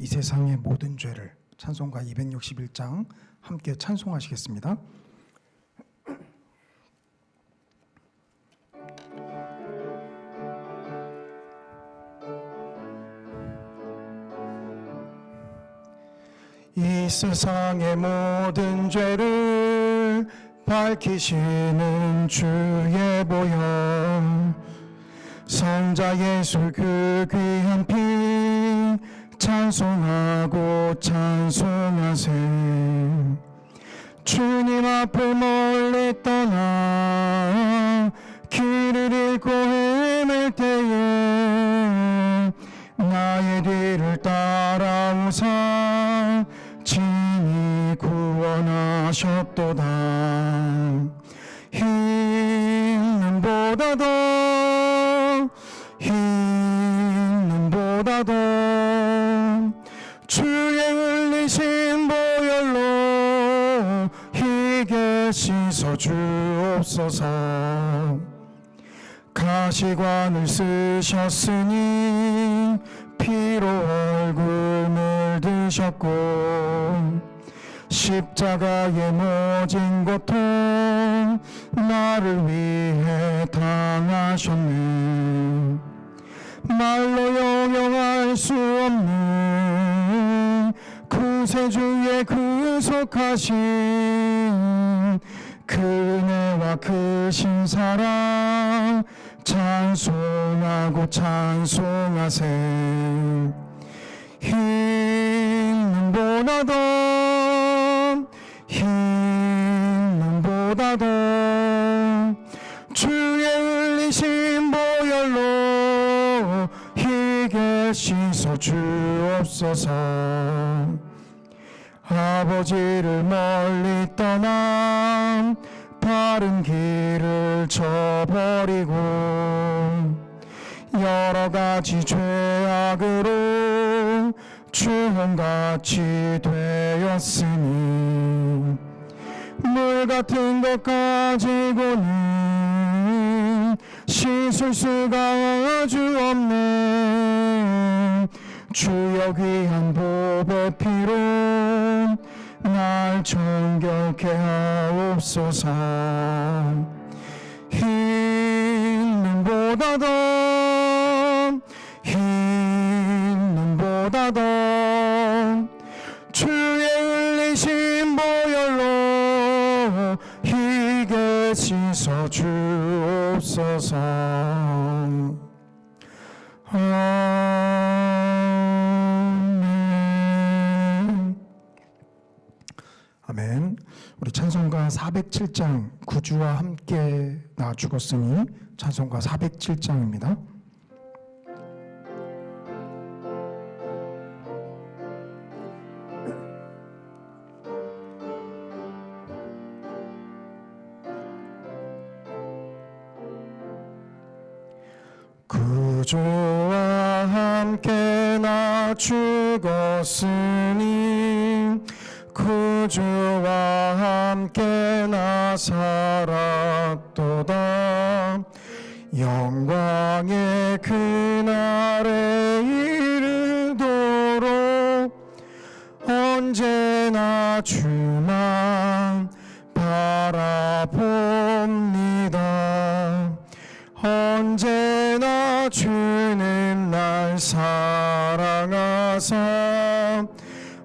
이 세상의 모든 죄를 찬송가 261장 함께 찬송하시겠습니다. 이 세상의 모든 죄를 밝히시는 주의 보혈, 성자 예수 그 귀한 피 찬송하고 찬송하세. 주님 앞을 멀리 떠나 길을 잃고 헤맬 때에 나의 뒤를 따라오사 친히 구원하셨도다. 힘보다도 주의 흘리신 보혈로 희게 씻어 주옵소서. 가시관을 쓰셨으니 피로 얼굴 물드셨고 십자가의 모진 고통 나를 위해 당하셨네. 말로 형용할 수 없는 구세주의 구속하신 그 은혜와 크신 사랑 찬송하고 찬송하세. 힘보다도 주의 흘리신 보혈로 희게 씻어 주옵소서. 아버지를 멀리 떠나 바른 길을 저버리고 여러 가지 죄악으로 주홍같이 되었으니 물 같은 것 가지고는 씻을 수가 아주 없네. 주여 귀한 보배 피로 날 정결케 하옵소서. 힘보다도 주의 흘리신 보혈로 희게 씻어 주옵소서. 아멘. 아멘. 우리 찬송가 407장 구주와 함께 나 죽었으니 찬송가 407장입니다. 구주와 함께 나 죽었으니 구주와 함께 나 살았도다. 영광의 그날에 이르도록 언제나 주만 바라봅니다. 언제나 주는 날 사랑하사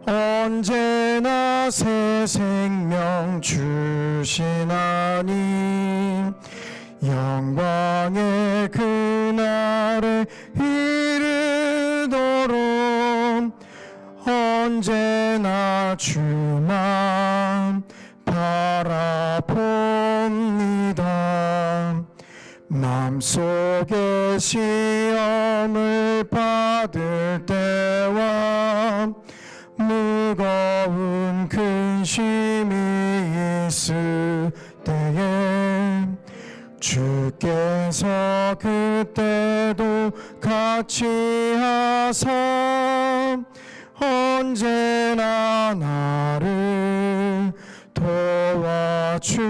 언제나 새 생명 주시나니 영광의 그날에 이르도록 언제나 주만 바라봅니다. 마음속에 시험을 받을 때와 무거운 근심이 있을 때에 주께서 그때도 같이 하사 언제나 나를 도와주시네.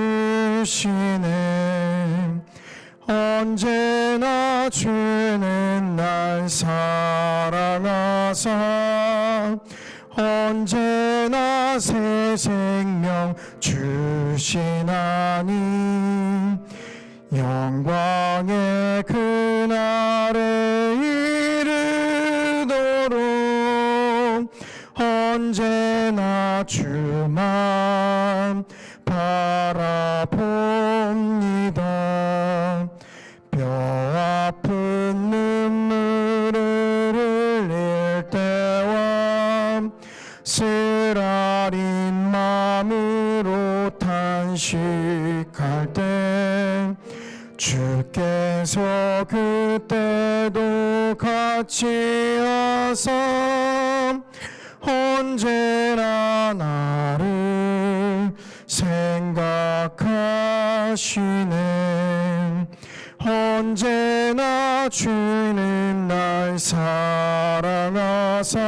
언제나 주는 날 사랑하사 사랑하사 언제나 새 생명 주시나니 영광의 그날에 이르도록 언제나 주만 바라봅니다. 뼈 아픈 눈물을 흘릴 때와 쓰라린 마음으로 탄식할 때 주께서 그때도 같이 하사 언제나 나를 생각하시네. 언제나 주는 날 사랑하사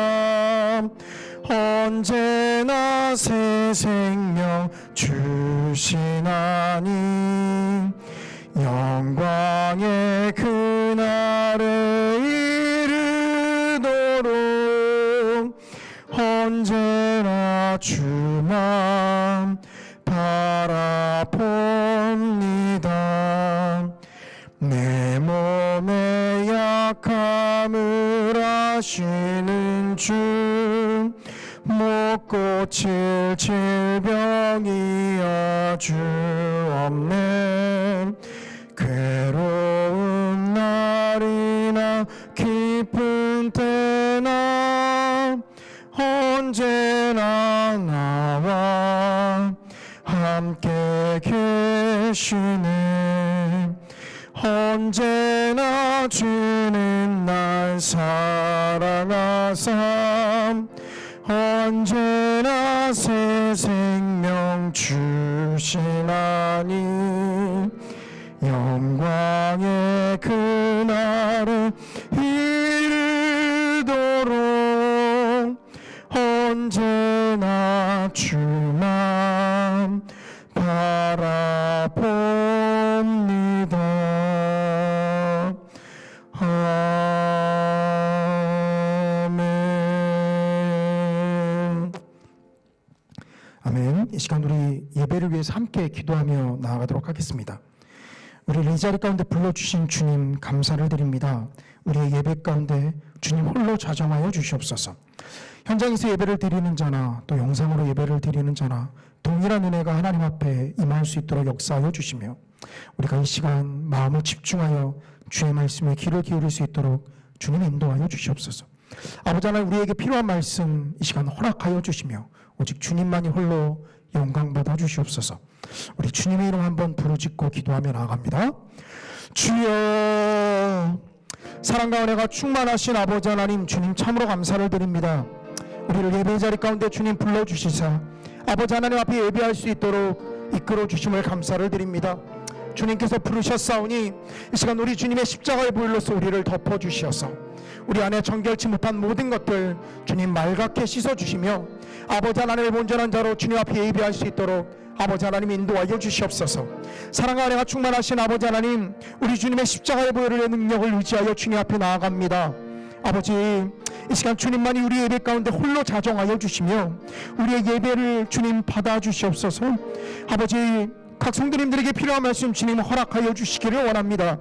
언제나 새 생명 주시나니 영광의 그날에 이르도록 언제나 주만 바라봅니다. 내 몸의 약함을 아시는 주 못 고칠 질병이 아주 없네. 괴로운 날이나 기쁜 때나 언제나 나와 함께 계시네. 언제나 주는 날 사랑하사 언제나 새 생명 주시나니 영광의 그날에 이르도록 언제나 주만 바라봅니다. 아멘. 아멘. 이 시간 우리 예배를 위해서 함께 기도하며 나아가도록 하겠습니다. 우리를 이 자리 가운데 불러주신 주님 감사를 드립니다. 우리의 예배 가운데 주님 홀로 자정하여 주시옵소서. 현장에서 예배를 드리는 자나 또 영상으로 예배를 드리는 자나 동일한 은혜가 하나님 앞에 임할 수 있도록 역사하여 주시며 우리가 이 시간 마음을 집중하여 주의 말씀에 귀를 기울일 수 있도록 주님 인도하여 주시옵소서. 아버지 하나님, 우리에게 필요한 말씀 이 시간 허락하여 주시며 오직 주님만이 홀로 영광 받아 주시옵소서. 우리 주님의 이름 한번 부르짖고 기도하며 나아갑니다. 주여, 사랑과 은혜가 충만하신 아버지 하나님, 주님 참으로 감사를 드립니다. 우리를 예배 자리 가운데 주님 불러주시사 아버지 하나님 앞에 예배할 수 있도록 이끌어 주심을 감사를 드립니다. 주님께서 부르셨사오니 이 시간 우리 주님의 십자가의 보혈로서 우리를 덮어주시어서 우리 안에 정결치 못한 모든 것들 주님 맑게 씻어주시며 아버지 하나님의 온전한 자로 주님 앞에 예배할 수 있도록 아버지 하나님 인도하여 주시옵소서. 사랑과 은혜가 충만하신 아버지 하나님, 우리 주님의 십자가의 보혈의 능력을 의지하여 주님 앞에 나아갑니다. 아버지, 이 시간 주님만이 우리 예배 가운데 홀로 자정하여 주시며 우리의 예배를 주님 받아주시옵소서. 아버지, 각 성도님들에게 필요한 말씀 주님 허락하여 주시기를 원합니다.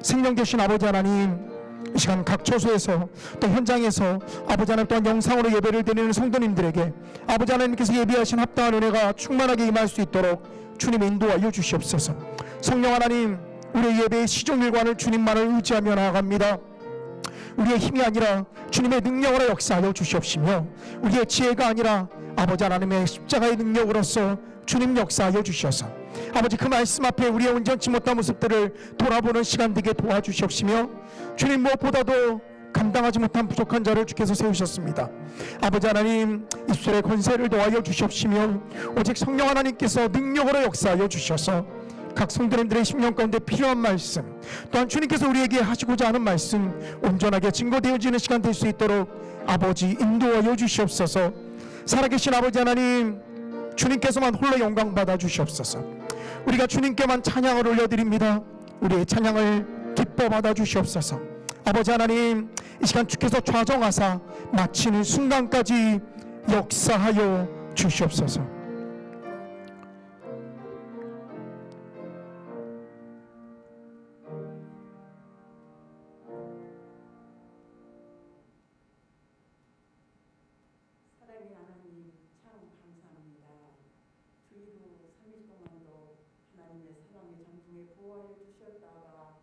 생명 되신 아버지 하나님, 이 시간 각 처소에서 또 현장에서 아버지 하나님 또한 영상으로 예배를 드리는 성도님들에게 아버지 하나님께서 예비하신 합당한 은혜가 충만하게 임할 수 있도록 주님 인도하여 주시옵소서. 성령 하나님, 우리의 예배의 시종일관을 주님만을 의지하며 나아갑니다. 우리의 힘이 아니라 주님의 능력으로 역사하여 주시옵시며 우리의 지혜가 아니라 아버지 하나님의 십자가의 능력으로서 주님 역사하여 주셔서 아버지 그 말씀 앞에 우리의 온전치 못한 모습들을 돌아보는 시간 되게 도와주시옵시며 주님 무엇보다도 감당하지 못한 부족한 자를 주께서 세우셨습니다. 아버지 하나님, 입술의 권세를 도하여 주시옵시며 오직 성령 하나님께서 능력으로 역사하여 주셔서 각 성도님들의 심령 가운데 필요한 말씀 또한 주님께서 우리에게 하시고자 하는 말씀 온전하게 증거되어지는 시간 될 수 있도록 아버지 인도하여 주시옵소서. 살아계신 아버지 하나님, 주님께서만 홀로 영광 받아 주시옵소서. 우리가 주님께만 찬양을 올려드립니다. 우리의 찬양을 기뻐 받아 주시옵소서. 아버지 하나님, 이 시간 주께서 좌정하사 마치는 순간까지 역사하여 주시옵소서. 사랑의 하나님, 참 감사합니다. 주일로 3일 동안도 하나님의 사랑의 장중에 보호하여 주셨다가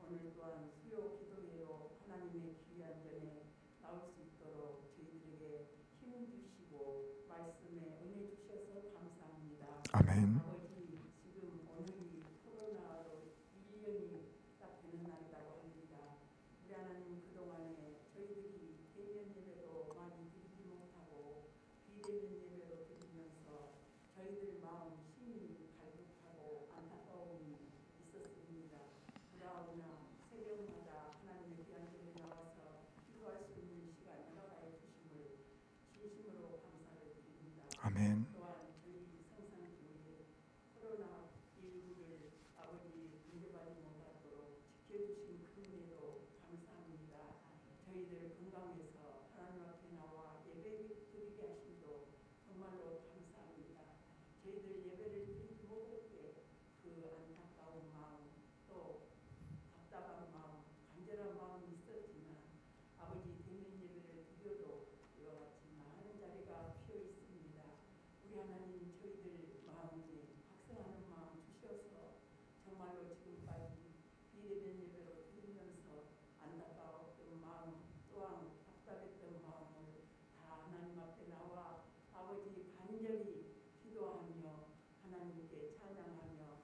오늘 또한 수요 기도회로 하나님의 귀한 전에 나올 수 있도록 저희들에게 힘 주시고 말씀에 은혜 주셔서 감사합니다. 아멘. 아버지, 지금 오늘이 코로나로 1년이 딱 되는 날이라고 합니다. 우리 하나님, 그동안에 저희들이 대면 예배도 많이 드리지 못하고 비대면 예배로 드리면서 저희들 마음 심히 갈급하고 안타까움이 있었습니다. 그러나 새벽마다 하나님의 귀한 전에 나와서 기도할 수 있는 시간 허락하여 주심을 진심으로 감사를 드립니다. 아멘. 또한 저희 성산교회 코로나19를 아버지 문제받지 못하도록 지켜주신 그 은혜도 감사합니다. 저희들 건강해서 하나님 앞에 나와 예배 드리게 하심도 정말로 감사합니다. 저희들 예배를 드리지 못할 때 그 안타까운 마음, 또 답답한 마음, 간절한 마음이 있었지만 아버지 대면 예배를 드려도 이와 같이 많은 자리가 비어 있습니다. 우리 하나님, 저희들 마음에 확성하는 마음 주셔서 정말로 지금까지 비대면 예배로 드리면서 안타까웠던 마음, 또한 답답했던 마음을 다 하나님 앞에 나와 아버지 간절히 기도하며 하나님께 찬양하며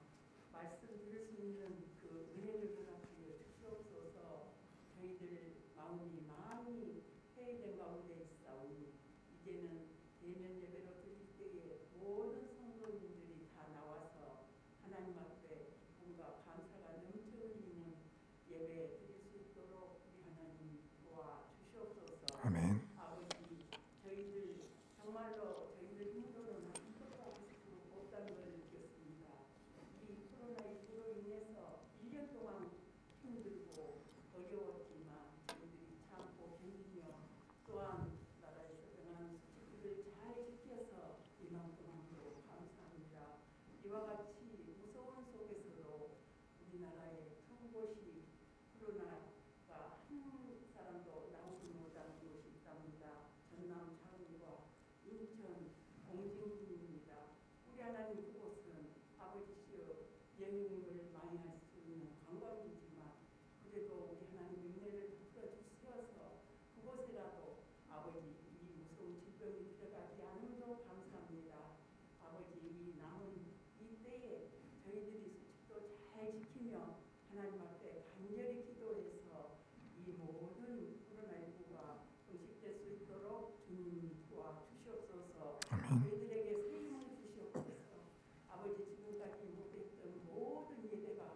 말씀 들을 수 있는 그 은혜를 허락하여 주시옵소서. 저희들 마음이 많이 회의된 가운데 있사오니 이제는 대면 예배로 드릴 때에 모든 성도님들이 다 나와서 하나님 앞에 기쁨과 감사가 넘쳐 흘리는 예배 드릴 수 있도록 우리 하나님 도와 주시옵소서. 아멘. 아버지, 저희들 정말로 저희들 힘으로는 아무것도 할 수 없다는 걸 느꼈습니다. 이 코로나19로 인해서 1년 동안 힘들고 어려웠지만 저희들이 참고 견디며 또한 나라에서 정한 수칙들을 잘 지켜서 이만큼도 감사합니다. 이와 같이 무서운 속에서도 우리나라에 두 곳이 코로나가 한 사람도 나오지 못하는 곳이 있답니다. 전남 창원과 인천 공진군입니다. 우리 하나님, 그곳은 아버지시여 여행을 많이 할 수 있는 관광지지만 그래도 우리 하나님 은혜를 베풀어 주셔서 그곳이라도 아버지 이 무서운 질병이 들어가지 않음도 감사합니다. 아버지, 이 남은 이 때에 저희들이 수칙도 잘 지키며 하나님 앞에 간절히 기도해서 이 모든 코로나19가 종식될 수 있도록 주님 도와 주시옵소서. 저희들에게 새 힘을 주시옵소서. 아버지, 지금까지 못했던 모든 예배가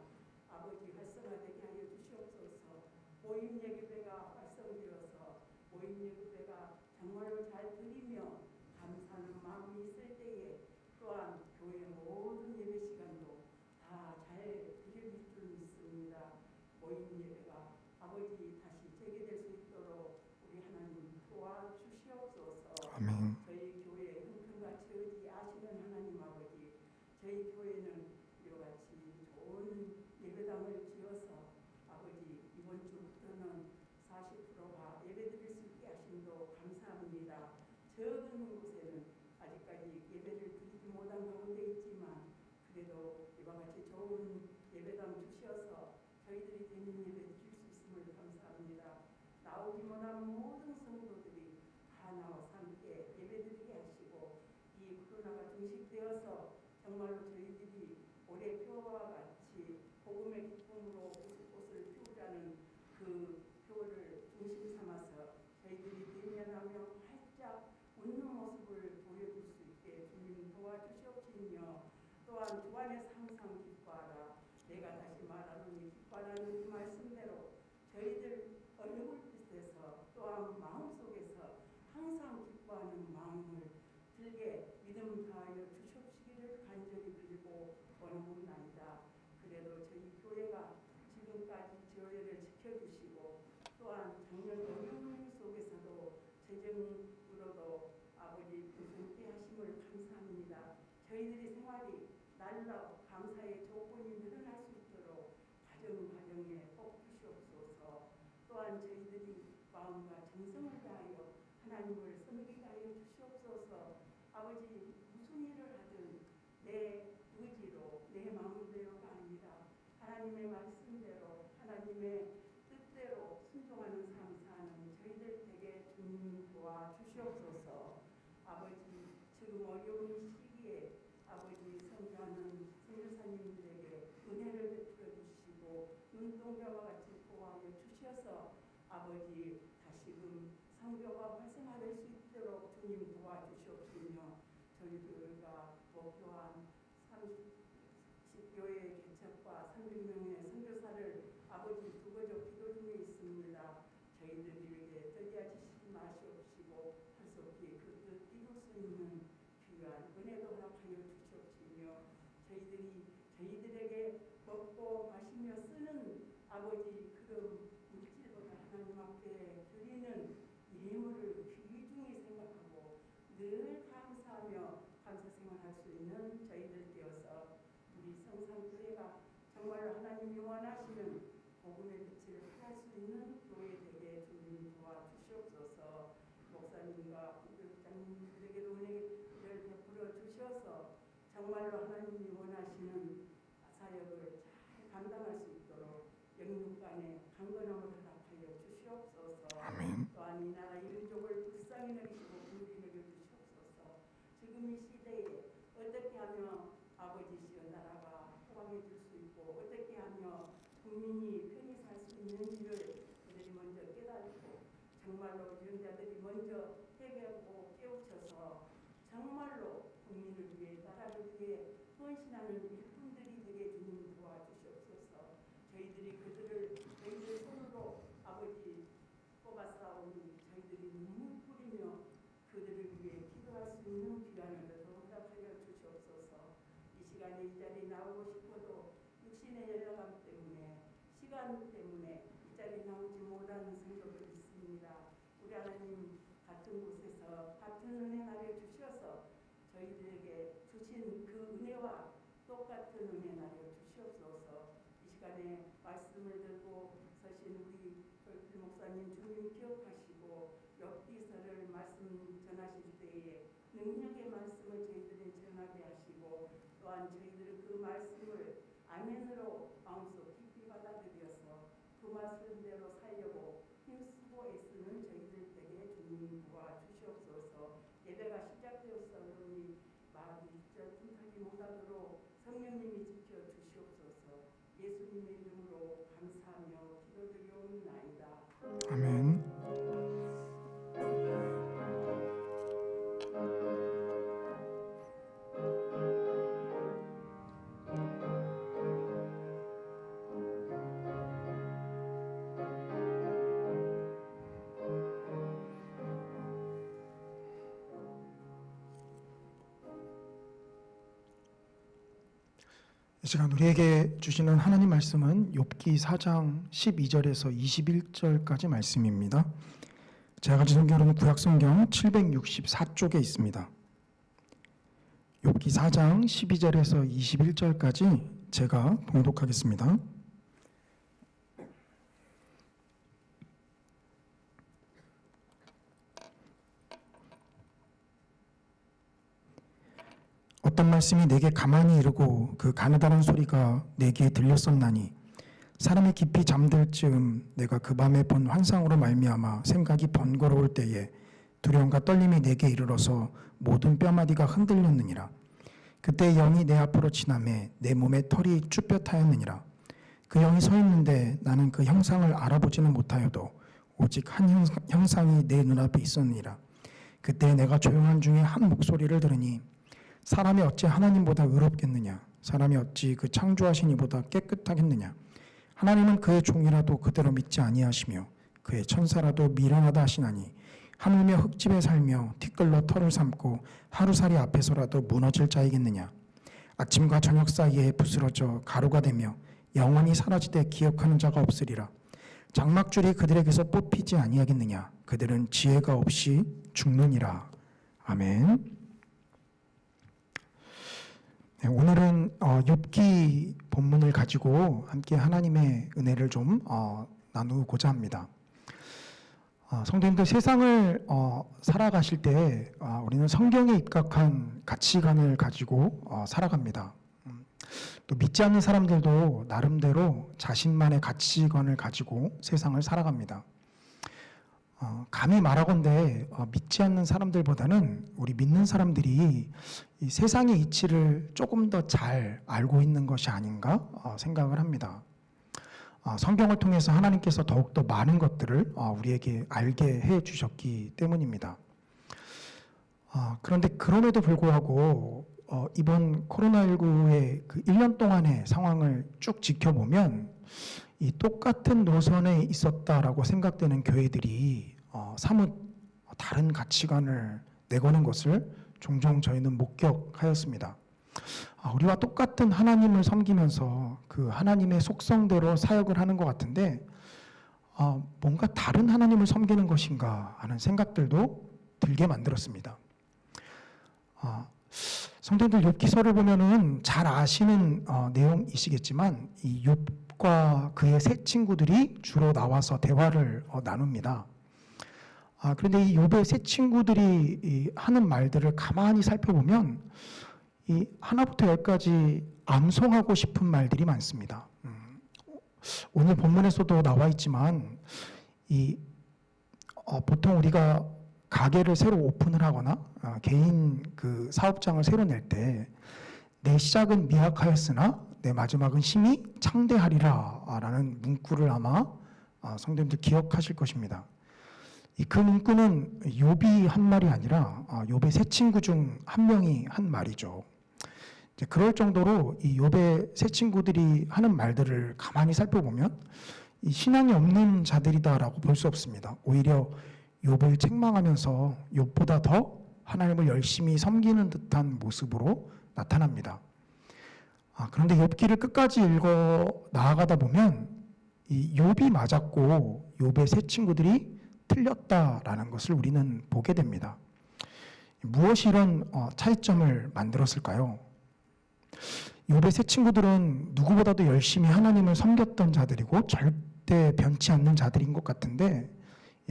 아버지 활성화되게 하여 주시옵소서. 모임 예배가 활성되어서 모임 예배가 정말로 잘 드리며 감사하는 마음이 있을 때에 또한 교회 모든 예배 시간도 다 잘 드려질 줄 믿습니다. 모임 예배가 아버지 다시 재개될 수 있도록 우리 하나님 도와주시옵소서. 아멘. 저희 교회 형편같이 의지 아시는 하나님 아버지, 저희 교회는 이와 같이 좋은 예배당을 지어서 아버지 이번 주부터는 40%가 예배드릴 수 있게 하심도 감사합니다. 적은 곳에는 아직까지 예배를 드리지 못한 가운데 있지만 그래도 이와 같이 좋은 예배당 주셔서 저희들이 대면 예배 드릴 수 있음을 감사합니다. 나오지 못한 모든 성도들이 다 나와서 함께 예배드리게 하시고 이 코로나가 종식되어서 정말로 저희들이 올해 표와 같이 복음의 기쁨으로 꽃을 피우자는 그 표를 중심 삼아서 저희들이 대면하며 활짝 웃는 모습을 보여줄 수 있게 주님 도와주시옵시며 또한 주 안에서 항상 기뻐하라. 내가 다시 말하노니 기뻐하라는 그 말씀대로 저희들 얼굴빛에서 또한 마음속에서 항상 기뻐하는 마음을 들게 믿음 다하여 주시옵시기를 간절히 빌고 원하옵나이다. 그래도 저희 교회가 지금까지 교회를 지켜주시고 저희들의 생활이 날로 감사의 조건이 늘어날 수 있도록 가정에 꼭 주시옵소서. 또한 저희들이 마음과 정성을 다하여 하나님을 섬기게 하여 주시옵소서. 아버지, 무슨 일을 하든 내 의지로 내 마음대로가 아니라 하나님의 말씀대로 하나님의 뜻대로 순종하는 삶 사는 저희들 되게 주님 도와주시옵소서. 아버지, 지금 어려운 시기에 아버지 성교하는 선교사님들에게 은혜를 베풀어 주시고 눈동자와 같이 보호하여 주셔서 아버지 다시금 성교가 활성화될 수 있도록 주님 도와주시옵시며 저희들과 목표한 30교회 개척과 300명의 선교사를 아버지 두고져 기도 중에 있습니다. 저희들에게 떠리하시지 마시옵시고 할수없이 그 뜻 이룰 수 있는 귀한 은혜도 허락하여 주시옵시며 저희들에게 먹고 마시며 쓰는 아버지 그런 물질보다 하나님 앞에 드리는 예물을 귀중히 생각하고 늘 감사하며 감사 생활할 수 있는 저희들 되어서 우리 성산교회가 정말로 하나님이 원하시는 복음의 빛을 발할 수 있는 교회 되게 주님 도와주시옵소서. 목사님과 부교장님들에게도 은혜를 베풀어 주셔서 정말로 하나님이 원하시는 사역을 잘 감당할 수 있도록 영육간에 강건함을 허락하여 주시옵소서. 아멘. 또한 이 나라 민족을 불쌍히 여기시고 긍휼히 여겨 주시옵소서. 지금 이 시대에 어떻게 하면 아버지시여 나라가 호강해질 수 있고 어떻게 하면 국민이 편히 살 수 있는지를 그들이 먼저 깨닫고 정말로 유전자들이 먼저 회개하고 깨우쳐서 정말로 국민을 위해 나라를 위해 헌신하는 일꾼들이 되게 주님 도와주시옵소서. 저희들 손으로 아버지 뽑아싸오니 저희들이 눈물 뿌리며 그들을 위해 기도할 수 있는 귀한 은혜도 허락하여 주시옵소서. 이 시간에 이 자리에 나오고 싶어도 육신의 열악함 때문에 시간 때문에 이 자리에 나오지 못하는 성도들이 있습니다. 우리 하나님 같은 곳에서 같은 은혜 나려 주셔서 저희들에게 주신 그 은혜와 똑같은 은혜 나려 주시옵소서. 이 시간에 말씀을 들고 서신 우리 별필 목사님 주님 기억하시고 욥기서를 말씀 전하실 때에 능력의 말씀을 저희들이 전하게 하시고 또한 저희들은 그 말씀을 아멘으로 마음속 깊이 받아들여서 그 말씀대로 살려고 힘쓰고 애쓰는 저희들 되게 주님 도와주시옵소서. 예배가 시작되었사오니 말이 틈타지 못하도록 성령님이 지켜주시옵소서. 예수님의 이름으로 감사하며 기도드리옵나이다. 아멘. 이 시간 우리에게 주시는 하나님 말씀은 욥기 4장 12절에서 21절까지 말씀입니다. 제가 가진 성경은 구약성경 764쪽에 있습니다. 욥기 4장 12절에서 21절까지 제가 봉독하겠습니다. 어떤 말씀이 내게 가만히 이르고 그 가느다란 소리가 내 귀에 들렸었나니 사람이 깊이 잠들 즈음 내가 그 밤에 본 환상으로 말미암아 생각이 번거로울 때에 두려움과 떨림이 내게 이르러서 모든 뼈마디가 흔들렸느니라. 그때 영이 내 앞으로 지나매 내 몸에 털이 쭈뼛하였느니라. 그 영이 서 있는데 나는 그 형상을 알아보지는 못하여도 오직 한 형상이 내 눈앞에 있었느니라. 그때 내가 조용한 중에 한 목소리를 들으니 사람이 어찌 하나님보다 의롭겠느냐? 사람이 어찌 그 창조하신 이보다 깨끗하겠느냐? 하나님은 그의 종이라도 그대로 믿지 아니하시며 그의 천사라도 미련하다 하시나니 하물며 흙집에 살며 티끌로 털을 삼고 하루살이 앞에서라도 무너질 자이겠느냐? 아침과 저녁 사이에 부스러져 가루가 되며 영원히 사라지되 기억하는 자가 없으리라. 장막줄이 그들에게서 뽑히지 아니하겠느냐? 그들은 지혜가 없이 죽느니라. 아멘. 네, 오늘은 욥기 본문을 가지고 함께 하나님의 은혜를 좀 나누고자 합니다. 성도님들, 세상을 살아가실 때 우리는 성경에 입각한 가치관을 가지고 살아갑니다. 또 믿지 않는 사람들도 나름대로 자신만의 가치관을 가지고 세상을 살아갑니다. 감히 말하건대 믿지 않는 사람들보다는 우리 믿는 사람들이 이 세상의 이치를 조금 더 잘 알고 있는 것이 아닌가 생각을 합니다. 성경을 통해서 하나님께서 더욱더 많은 것들을 우리에게 알게 해 주셨기 때문입니다. 그런데 그럼에도 불구하고 이번 코로나19의 그 1년 동안의 상황을 쭉 지켜보면 이 똑같은 노선에 있었다라고 생각되는 교회들이 사뭇 다른 가치관을 내거는 것을 종종 저희는 목격하였습니다. 우리와 똑같은 하나님을 섬기면서 그 하나님의 속성대로 사역을 하는 것 같은데 뭔가 다른 하나님을 섬기는 것인가 하는 생각들도 들게 만들었습니다. 성도들, 욥기서를 보면은 잘 아시는 내용이시겠지만 이 욥과 그의 세 친구들이 주로 나와서 대화를 나눕니다. 그런데 이 욥의 세 친구들이 하는 말들을 가만히 살펴보면 이 하나부터 열까지 암송하고 싶은 말들이 많습니다. 오늘 본문에서도 나와 있지만 보통 우리가 가게를 새로 오픈을 하거나 개인 그 사업장을 새로 낼 때 내 시작은 미약하였으나 내 마지막은 심히 창대하리라 라는 문구를 아마 성도님들 기억하실 것입니다. 그 문구는 욥이 한 말이 아니라 욥의 세 친구 중 한 명이 한 말이죠. 그럴 정도로 이 욥의 세 친구들이 하는 말들을 가만히 살펴보면 이 신앙이 없는 자들이다라고 볼 수 없습니다. 오히려 욥을 책망하면서 욥보다 더 하나님을 열심히 섬기는 듯한 모습으로 나타납니다. 그런데 욥기를 끝까지 읽어 나아가다 보면 이 욥이 맞았고 욥의 세 친구들이 틀렸다라는 것을 우리는 보게 됩니다. 무엇이 이런 차이점을 만들었을까요? 욥의 세 친구들은 누구보다도 열심히 하나님을 섬겼던 자들이고 절대 변치 않는 자들인 것 같은데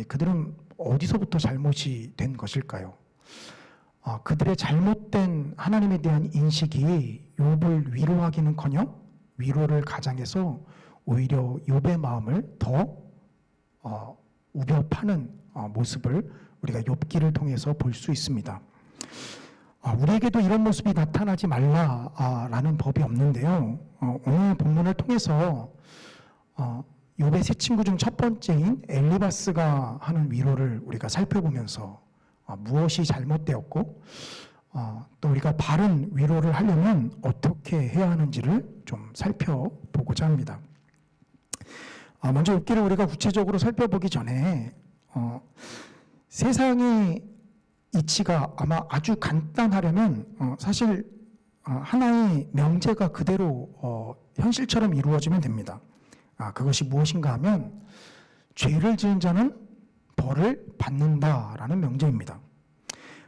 그들은 어디서부터 잘못이 된 것일까요? 그들의 잘못된 하나님에 대한 인식이 욥을 위로하기는커녕 위로를 가장해서 오히려 욥의 마음을 더 우벼 파는 모습을 우리가 욥기를 통해서 볼 수 있습니다. 우리에게도 이런 모습이 나타나지 말라라는 법이 없는데요. 오늘 본문을 통해서 욥의 세 친구 중 첫 번째인 엘리바스가 하는 위로를 우리가 살펴보면서 무엇이 잘못되었고 또 우리가 바른 위로를 하려면 어떻게 해야 하는지를 좀 살펴보고자 합니다. 먼저 욥기를 우리가 구체적으로 살펴보기 전에 세상의 이치가 아마 아주 간단하려면 사실 하나의 명제가 그대로 현실처럼 이루어지면 됩니다. 그것이 무엇인가 하면 죄를 지은 자는 벌을 받는다라는 명제입니다.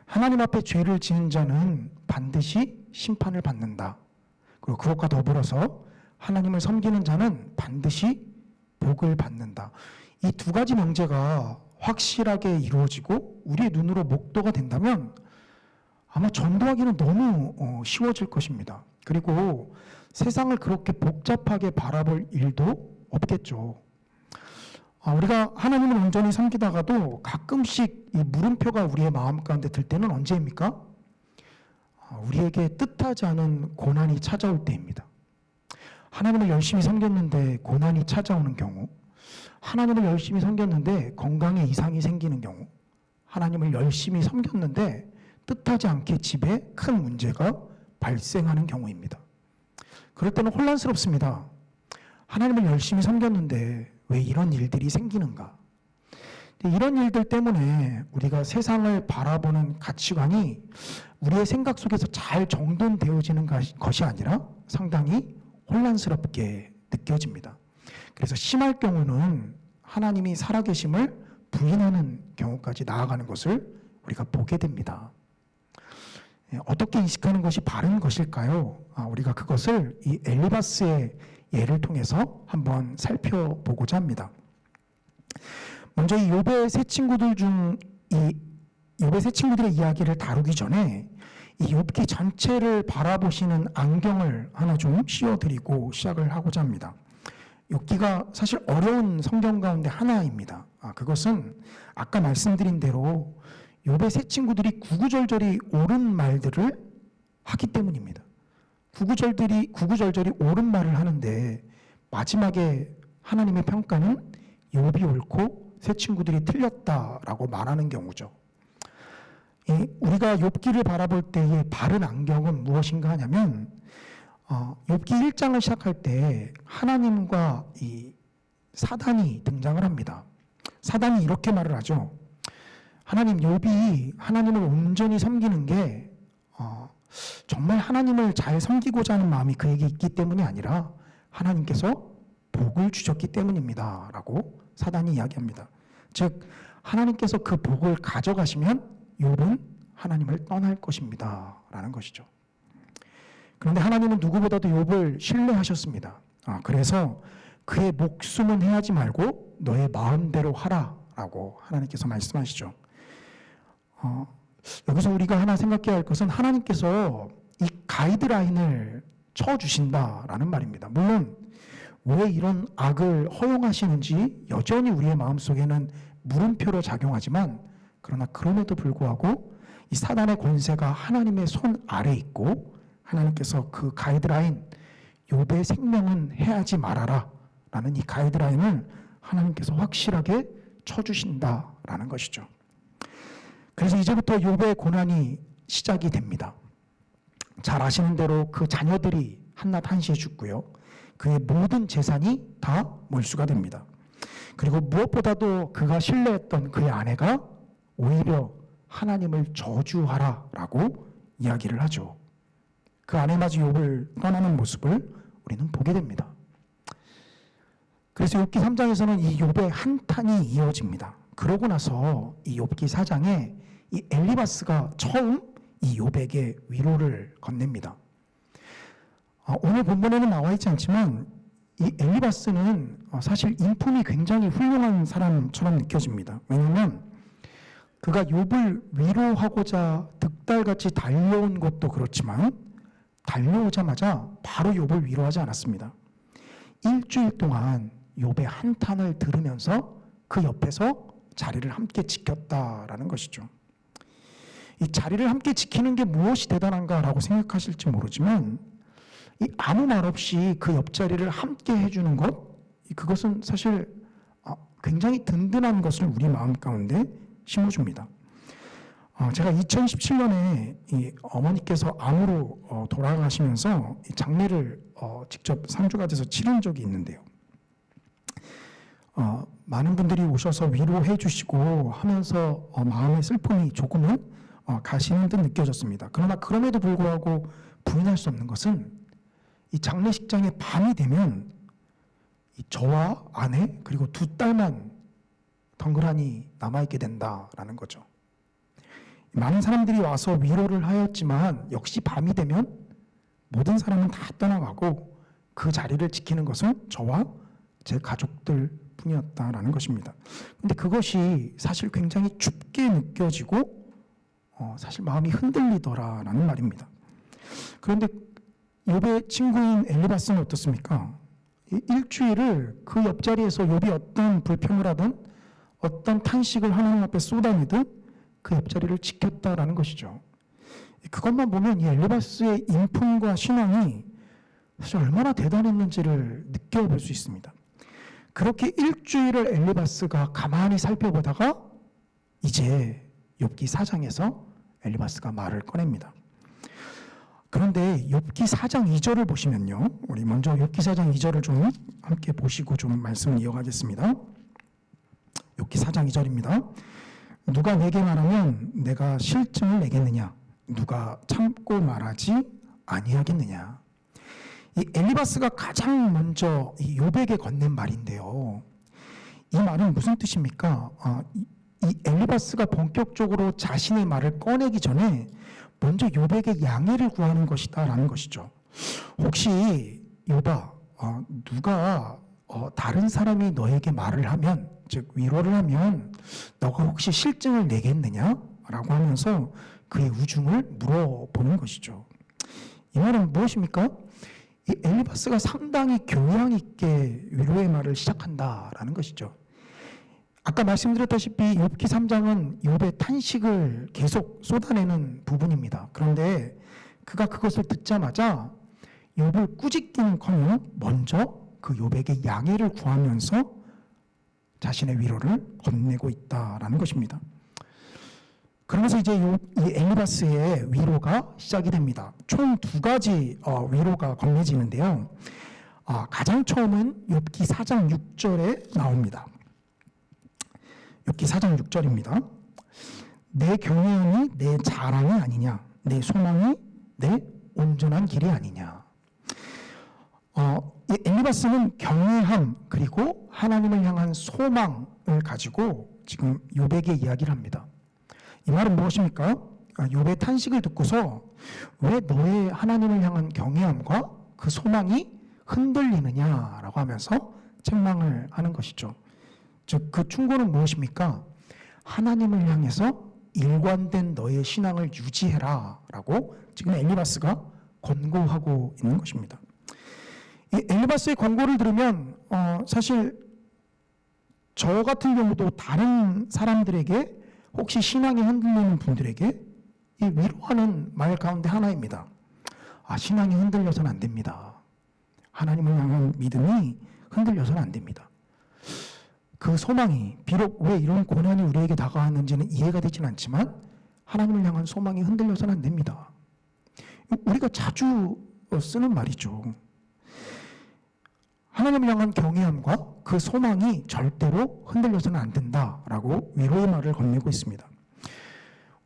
하나님 앞에 죄를 지은 자는 반드시 심판을 받는다. 그리고 그것과 더불어서 하나님을 섬기는 자는 반드시 복을 받는다. 이 두 가지 명제가 확실하게 이루어지고 우리의 눈으로 목도가 된다면 아마 전도하기는 너무 쉬워질 것입니다. 그리고 세상을 그렇게 복잡하게 바라볼 일도 없겠죠. 우리가 하나님을 온전히 섬기다가도 가끔씩 이 물음표가 우리의 마음 가운데 들 때는 언제입니까? 우리에게 뜻하지 않은 고난이 찾아올 때입니다. 하나님을 열심히 섬겼는데 고난이 찾아오는 경우, 하나님을 열심히 섬겼는데 건강에 이상이 생기는 경우, 하나님을 열심히 섬겼는데 뜻하지 않게 집에 큰 문제가 발생하는 경우입니다. 그럴 때는 혼란스럽습니다. 하나님을 열심히 섬겼는데 왜 이런 일들이 생기는가? 이런 일들 때문에 우리가 세상을 바라보는 가치관이 우리의 생각 속에서 잘 정돈되어지는 것이 아니라 상당히 혼란스럽게 느껴집니다. 그래서 심할 경우는 하나님이 살아계심을 부인하는 경우까지 나아가는 것을 우리가 보게 됩니다. 어떻게 인식하는 것이 바른 것일까요? 우리가 그것을 이 엘리바스의 예를 통해서 한번 살펴보고자 합니다. 먼저 이 욥의 세 친구들 중 이 욥의 세 친구들의 이야기를 다루기 전에 이 욥기 전체를 바라보시는 안경을 하나 좀 씌워드리고 시작을 하고자 합니다. 욥기가 사실 어려운 성경 가운데 하나입니다. 그것은 아까 말씀드린 대로 욥의 세 친구들이 구구절절히 옳은 말들을 하기 때문입니다. 구구절절히 옳은 말을 하는데 마지막에 하나님의 평가는 욥이 옳고 세 친구들이 틀렸다라고 말하는 경우죠. 우리가 욥기를 바라볼 때의 바른 안경은 무엇인가 하냐면 욥기 1장을 시작할 때 하나님과 이 사단이 등장을 합니다. 사단이 이렇게 말을 하죠. 하나님, 욥이 하나님을 온전히 섬기는 게 정말 하나님을 잘 섬기고자 하는 마음이 그에게 있기 때문이 아니라 하나님께서 복을 주셨기 때문입니다 라고 사단이 이야기합니다. 즉 하나님께서 그 복을 가져가시면 욥은 하나님을 떠날 것입니다 라는 것이죠. 그런데 하나님은 누구보다도 욥을 신뢰하셨습니다. 그래서 그의 목숨은 해하지 말고 너의 마음대로 하라 라고 하나님께서 말씀하시죠. 여기서 우리가 하나 생각해야 할 것은 하나님께서 이 가이드라인을 쳐주신다라는 말입니다. 물론 왜 이런 악을 허용하시는지 여전히 우리의 마음속에는 물음표로 작용하지만 그러나 그럼에도 불구하고 이 사단의 권세가 하나님의 손 아래에 있고 하나님께서 그 가이드라인 욥의 생명은 해하지 말아라 라는 이 가이드라인을 하나님께서 확실하게 쳐주신다라는 것이죠. 그래서 이제부터 욥의 고난이 시작이 됩니다. 잘 아시는 대로 그 자녀들이 한낱 한시에 죽고요. 그의 모든 재산이 다 몰수가 됩니다. 그리고 무엇보다도 그가 신뢰했던 그의 아내가 오히려 하나님을 저주하라라고 이야기를 하죠. 그 아내마저 욥을 떠나는 모습을 우리는 보게 됩니다. 그래서 욥기 3장에서는 이 욥의 한탄이 이어집니다. 그러고 나서 이 욥기 4장에 이 엘리바스가 처음 이 욥에게 위로를 건넵니다. 오늘 본문에는 나와 있지 않지만 이 엘리바스는 사실 인품이 굉장히 훌륭한 사람처럼 느껴집니다. 왜냐하면 그가 욥을 위로하고자 득달같이 달려온 것도 그렇지만 달려오자마자 바로 욥을 위로하지 않았습니다. 일주일 동안 욥의 한탄을 들으면서 그 옆에서 자리를 함께 지켰다라는 것이죠. 이 자리를 함께 지키는 게 무엇이 대단한가라고 생각하실지 모르지만 이 아무 말 없이 그 옆자리를 함께 해주는 것, 그것은 사실 굉장히 든든한 것을 우리 마음 가운데 심어줍니다. 제가 2017년에 이 어머니께서 암으로 돌아가시면서 이 장례를 직접 상주가 돼서 치른 적이 있는데요. 많은 분들이 오셔서 위로해 주시고 하면서 마음의 슬픔이 조금은 가시는 듯 느껴졌습니다. 그러나 그럼에도 불구하고 부인할 수 없는 것은 이 장례식장에 밤이 되면 이 저와 아내 그리고 두 딸만 덩그러니 남아있게 된다라는 거죠. 많은 사람들이 와서 위로를 하였지만 역시 밤이 되면 모든 사람은 다 떠나가고 그 자리를 지키는 것은 저와 제 가족들 뿐이었다라는 것입니다. 근데 그것이 사실 굉장히 춥게 느껴지고 사실 마음이 흔들리더라라는 말입니다. 그런데 욥의 친구인 엘리바스는 어떻습니까? 일주일을 그 옆자리에서 욥이 어떤 불평을 하든 어떤 탄식을 하나님 앞에 쏟아내든 그 옆자리를 지켰다라는 것이죠. 그것만 보면 이 엘리바스의 인품과 신앙이 사실 얼마나 대단했는지를 느껴볼 수 있습니다. 그렇게 일주일을 엘리바스가 가만히 살펴보다가 이제 욥기 4장에서 엘리바스가 말을 꺼냅니다. 그런데 욥기 4장 2절을 보시면요. 우리 먼저 욥기 4장 2절을 좀 함께 보시고 좀 말씀을 이어가겠습니다. 욥기 4장 2절입니다. 누가 내게 말하면 내가 실증을 내겠느냐? 누가 참고 말하지 아니하겠느냐? 이 엘리바스가 가장 먼저 이 욥에게 건넨 말인데요. 이 말은 무슨 뜻입니까? 이 엘리바스가 본격적으로 자신의 말을 꺼내기 전에 먼저 욥에게 양해를 구하는 것이다라는 것이죠. 혹시 욥아, 누가 다른 사람이 너에게 말을 하면, 즉 위로를 하면 너가 혹시 실증을 내겠느냐라고 하면서 그의 우중을 물어보는 것이죠. 이 말은 무엇입니까? 이 엘리바스가 상당히 교양 있게 위로의 말을 시작한다라는 것이죠. 아까 말씀드렸다시피 욥기 3장은 욥의 탄식을 계속 쏟아내는 부분입니다. 그런데 그가 그것을 듣자마자 욥을 꾸짖기는커녕 먼저 그 욥에게 양해를 구하면서 자신의 위로를 건네고 있다라는 것입니다. 그러면서 이제 이 엘리바스의 위로가 시작이 됩니다. 총 두 가지 위로가 건네지는데요. 가장 처음은 욥기 4장 6절에 나옵니다. 욥기 4장 6절입니다. 내 경외함이 내 자랑이 아니냐, 내 소망이 내 온전한 길이 아니냐. 이 엘리바스는 경외함 그리고 하나님을 향한 소망을 가지고 지금 욥에게 이야기를 합니다. 이 말은 무엇입니까? 욥의 탄식을 듣고서 왜 너의 하나님을 향한 경외함과 그 소망이 흔들리느냐라고 하면서 책망을 하는 것이죠. 즉 그 충고는 무엇입니까? 하나님을 향해서 일관된 너의 신앙을 유지해라 라고 지금 엘리바스가 권고하고 있는 것입니다. 이 엘리바스의 권고를 들으면 사실 저 같은 경우도 다른 사람들에게 혹시 신앙이 흔들리는 분들에게 이 위로하는 말 가운데 하나입니다. 신앙이 흔들려서는 안 됩니다. 하나님을 향한 믿음이 흔들려서는 안 됩니다. 그 소망이 비록 왜 이런 고난이 우리에게 다가왔는지는 이해가 되진 않지만 하나님을 향한 소망이 흔들려서는 안 됩니다. 우리가 자주 쓰는 말이죠. 하나님을 향한 경외함과 그 소망이 절대로 흔들려서는 안 된다라고 위로의 말을 건네고 있습니다.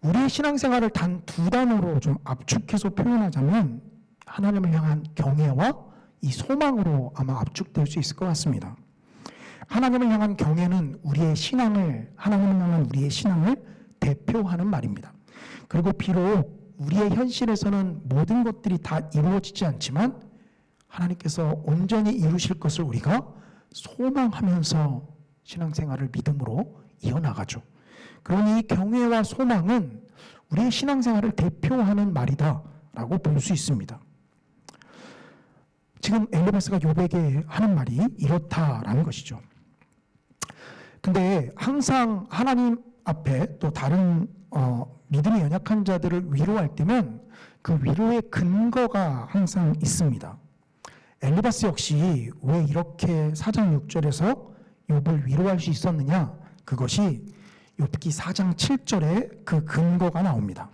우리의 신앙생활을 단 두 단어로 좀 압축해서 표현하자면 하나님을 향한 경외와 이 소망으로 아마 압축될 수 있을 것 같습니다. 하나님을 향한 경외는 우리의 신앙을, 하나님을 향한 우리의 신앙을 대표하는 말입니다. 그리고 비록 우리의 현실에서는 모든 것들이 다 이루어지지 않지만 하나님께서 온전히 이루실 것을 우리가 소망하면서 신앙생활을 믿음으로 이어나가죠. 그러니 이 경외와 소망은 우리의 신앙생활을 대표하는 말이다라고 볼 수 있습니다. 지금 엘리바스가 욥에게 하는 말이 이렇다라는 것이죠. 근데 항상 하나님 앞에 또 다른 믿음이 연약한 자들을 위로할 때면 그 위로의 근거가 항상 있습니다. 엘리바스 역시 왜 이렇게 4장 6절에서 욥을 위로할 수 있었느냐? 그것이 욥기 4장 7절에 그 근거가 나옵니다.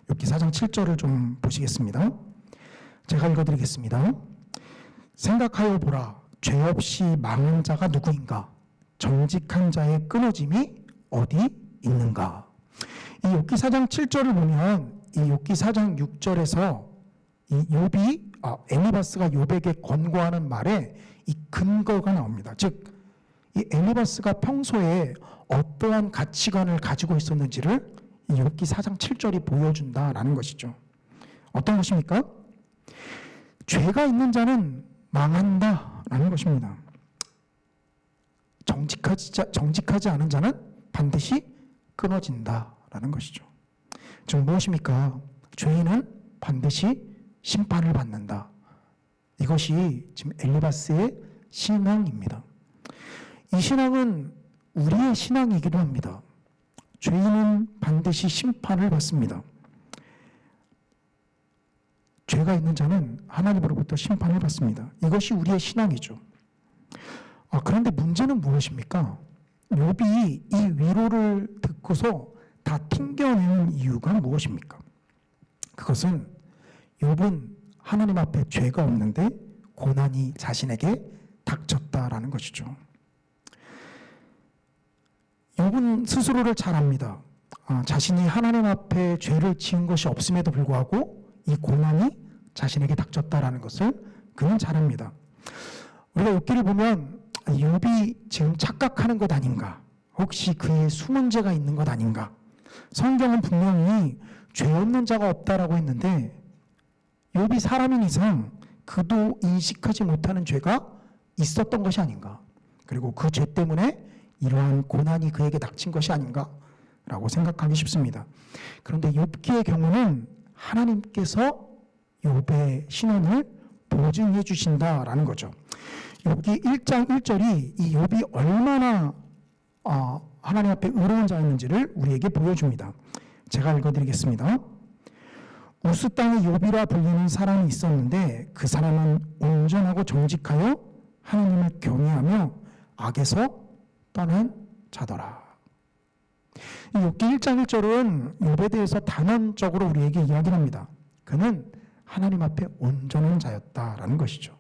욥기 4장 7절을 좀 보시겠습니다. 제가 읽어드리겠습니다. 생각하여 보라, 죄 없이 망한 자가 누구인가? 정직한 자의 끊어짐이 어디 있는가? 이 욥기 4장 7절을 보면 이 욥기 4장 6절에서 이 욥이 엘리바스가 욥에게 권고하는 말에 이 근거가 나옵니다. 즉, 이 엘리바스가 평소에 어떠한 가치관을 가지고 있었는지를 이 욥기 4장 7절이 보여준다라는 것이죠. 어떤 것입니까? 죄가 있는 자는 망한다라는 것입니다. 정직하지 않은 자는 반드시 끊어진다라는 것이죠. 즉 무엇입니까? 죄인은 반드시 심판을 받는다. 이것이 지금 엘리바스의 신앙입니다. 이 신앙은 우리의 신앙이기도 합니다. 죄인은 반드시 심판을 받습니다. 죄가 있는 자는 하나님으로부터 심판을 받습니다. 이것이 우리의 신앙이죠. 그런데 문제는 무엇입니까? 욥이 이 위로를 듣고서 다 튕겨내는 이유가 무엇입니까? 그것은 욥은 하나님 앞에 죄가 없는데 고난이 자신에게 닥쳤다라는 것이죠. 욥은 스스로를 잘 압니다. 자신이 하나님 앞에 죄를 지은 것이 없음에도 불구하고 이 고난이 자신에게 닥쳤다라는 것을 그는 잘 압니다. 우리가 욥기를 보면 욥이 지금 착각하는 것 아닌가? 혹시 그의 수문제가 있는 것 아닌가? 성경은 분명히 죄 없는 자가 없다라고 했는데 욥이 사람인 이상 그도 인식하지 못하는 죄가 있었던 것이 아닌가. 그리고 그 죄 때문에 이러한 고난이 그에게 닥친 것이 아닌가라고 생각하기 쉽습니다. 그런데 욥기의 경우는 하나님께서 욥의 신원을 보증해 주신다라는 거죠. 욥기 1장 1절이 이 욥이 얼마나 하나님 앞에 의로운 자였는지를 우리에게 보여줍니다. 제가 읽어드리겠습니다. 우스 땅에 욥이라 불리는 사람이 있었는데 그 사람은 온전하고 정직하여 하나님을 경외하며 악에서 떠난 자더라. 이 욥기 1장 1절은 욥에 대해서 단언적으로 우리에게 이야기를 합니다. 그는 하나님 앞에 온전한 자였다라는 것이죠.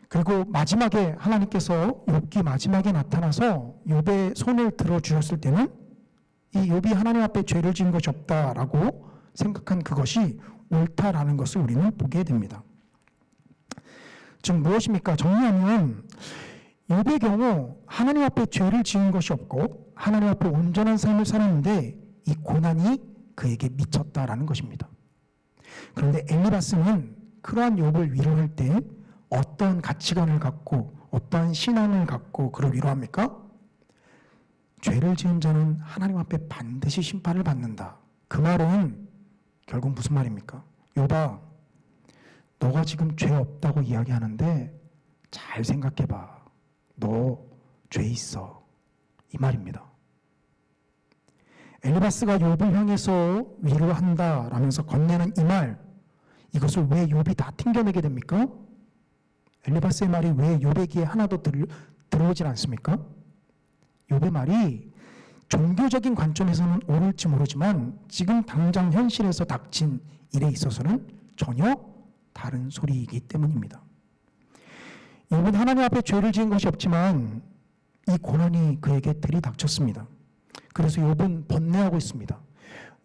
그리고 마지막에 하나님께서 욥기 마지막에 나타나서 욥의 손을 들어주셨을 때는 이 욥이 하나님 앞에 죄를 지은 것이 없다라고 생각한 그것이 옳다라는 것을 우리는 보게 됩니다. 즉 무엇입니까? 정리하면 욥의 경우 하나님 앞에 죄를 지은 것이 없고 하나님 앞에 온전한 삶을 살았는데 이 고난이 그에게 미쳤다라는 것입니다. 그런데 엘리바스는 그러한 욥을 위로할 때 어떤 가치관을 갖고 어떠한 신앙을 갖고 그를 위로합니까? 죄를 지은 자는 하나님 앞에 반드시 심판을 받는다. 그 말은 결국 무슨 말입니까? 욥아, 너가 지금 죄 없다고 이야기하는데 잘 생각해봐. 너 죄 있어. 이 말입니다. 엘리바스가 욥을 향해서 위로한다라면서 건네는 이 말, 이것을 왜 욥이 다 튕겨내게 됩니까? 엘리바스의 말이 왜 욥의 귀에 하나도 들어오질 않습니까? 욥의 말이 종교적인 관점에서는 옳을지 모르지만 지금 당장 현실에서 닥친 일에 있어서는 전혀 다른 소리이기 때문입니다. 욥은 하나님 앞에 죄를 지은 것이 없지만 이 고난이 그에게 들이닥쳤습니다. 그래서 욥은 번뇌하고 있습니다.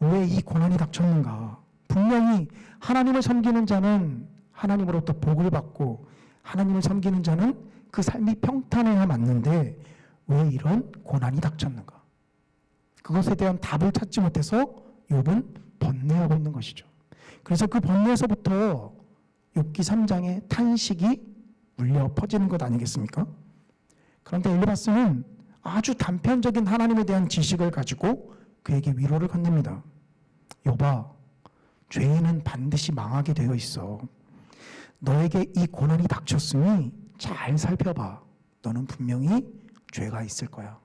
왜 이 고난이 닥쳤는가? 분명히 하나님을 섬기는 자는 하나님으로부터 복을 받고 하나님을 섬기는 자는 그 삶이 평탄해야 맞는데 왜 이런 고난이 닥쳤는가? 그것에 대한 답을 찾지 못해서 욥은 번뇌하고 있는 것이죠. 그래서 그 번뇌에서부터 욥기 3장에 탄식이 울려 퍼지는 것 아니겠습니까? 그런데 엘리바스는 아주 단편적인 하나님에 대한 지식을 가지고 그에게 위로를 건넵니다. 욥아, 죄인은 반드시 망하게 되어 있어. 너에게 이 고난이 닥쳤으니 잘 살펴봐. 너는 분명히 죄가 있을 거야.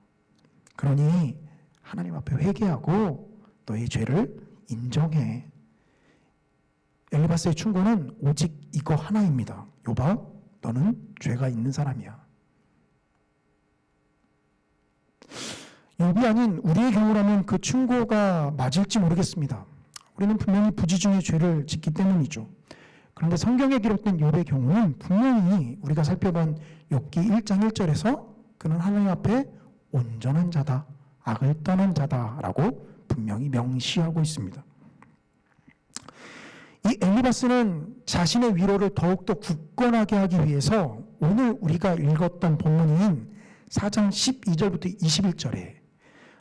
그러니 하나님 앞에 회개하고 너의 죄를 인정해. 엘리바스의 충고는 오직 이거 하나입니다. 욥아, 너는 죄가 있는 사람이야. 욥이 아닌 우리의 경우라면 그 충고가 맞을지 모르겠습니다. 우리는 분명히 부지 중에 죄를 짓기 때문이죠. 그런데 성경에 기록된 욥의 경우는 분명히 우리가 살펴본 욥기 1장 1절에서 그는 하나님 앞에 온전한 자다, 악을 떠난 자다라고 분명히 명시하고 있습니다. 이 엘리바스는 자신의 위로를 더욱더 굳건하게 하기 위해서 오늘 우리가 읽었던 본문인 4장 12절부터 21절에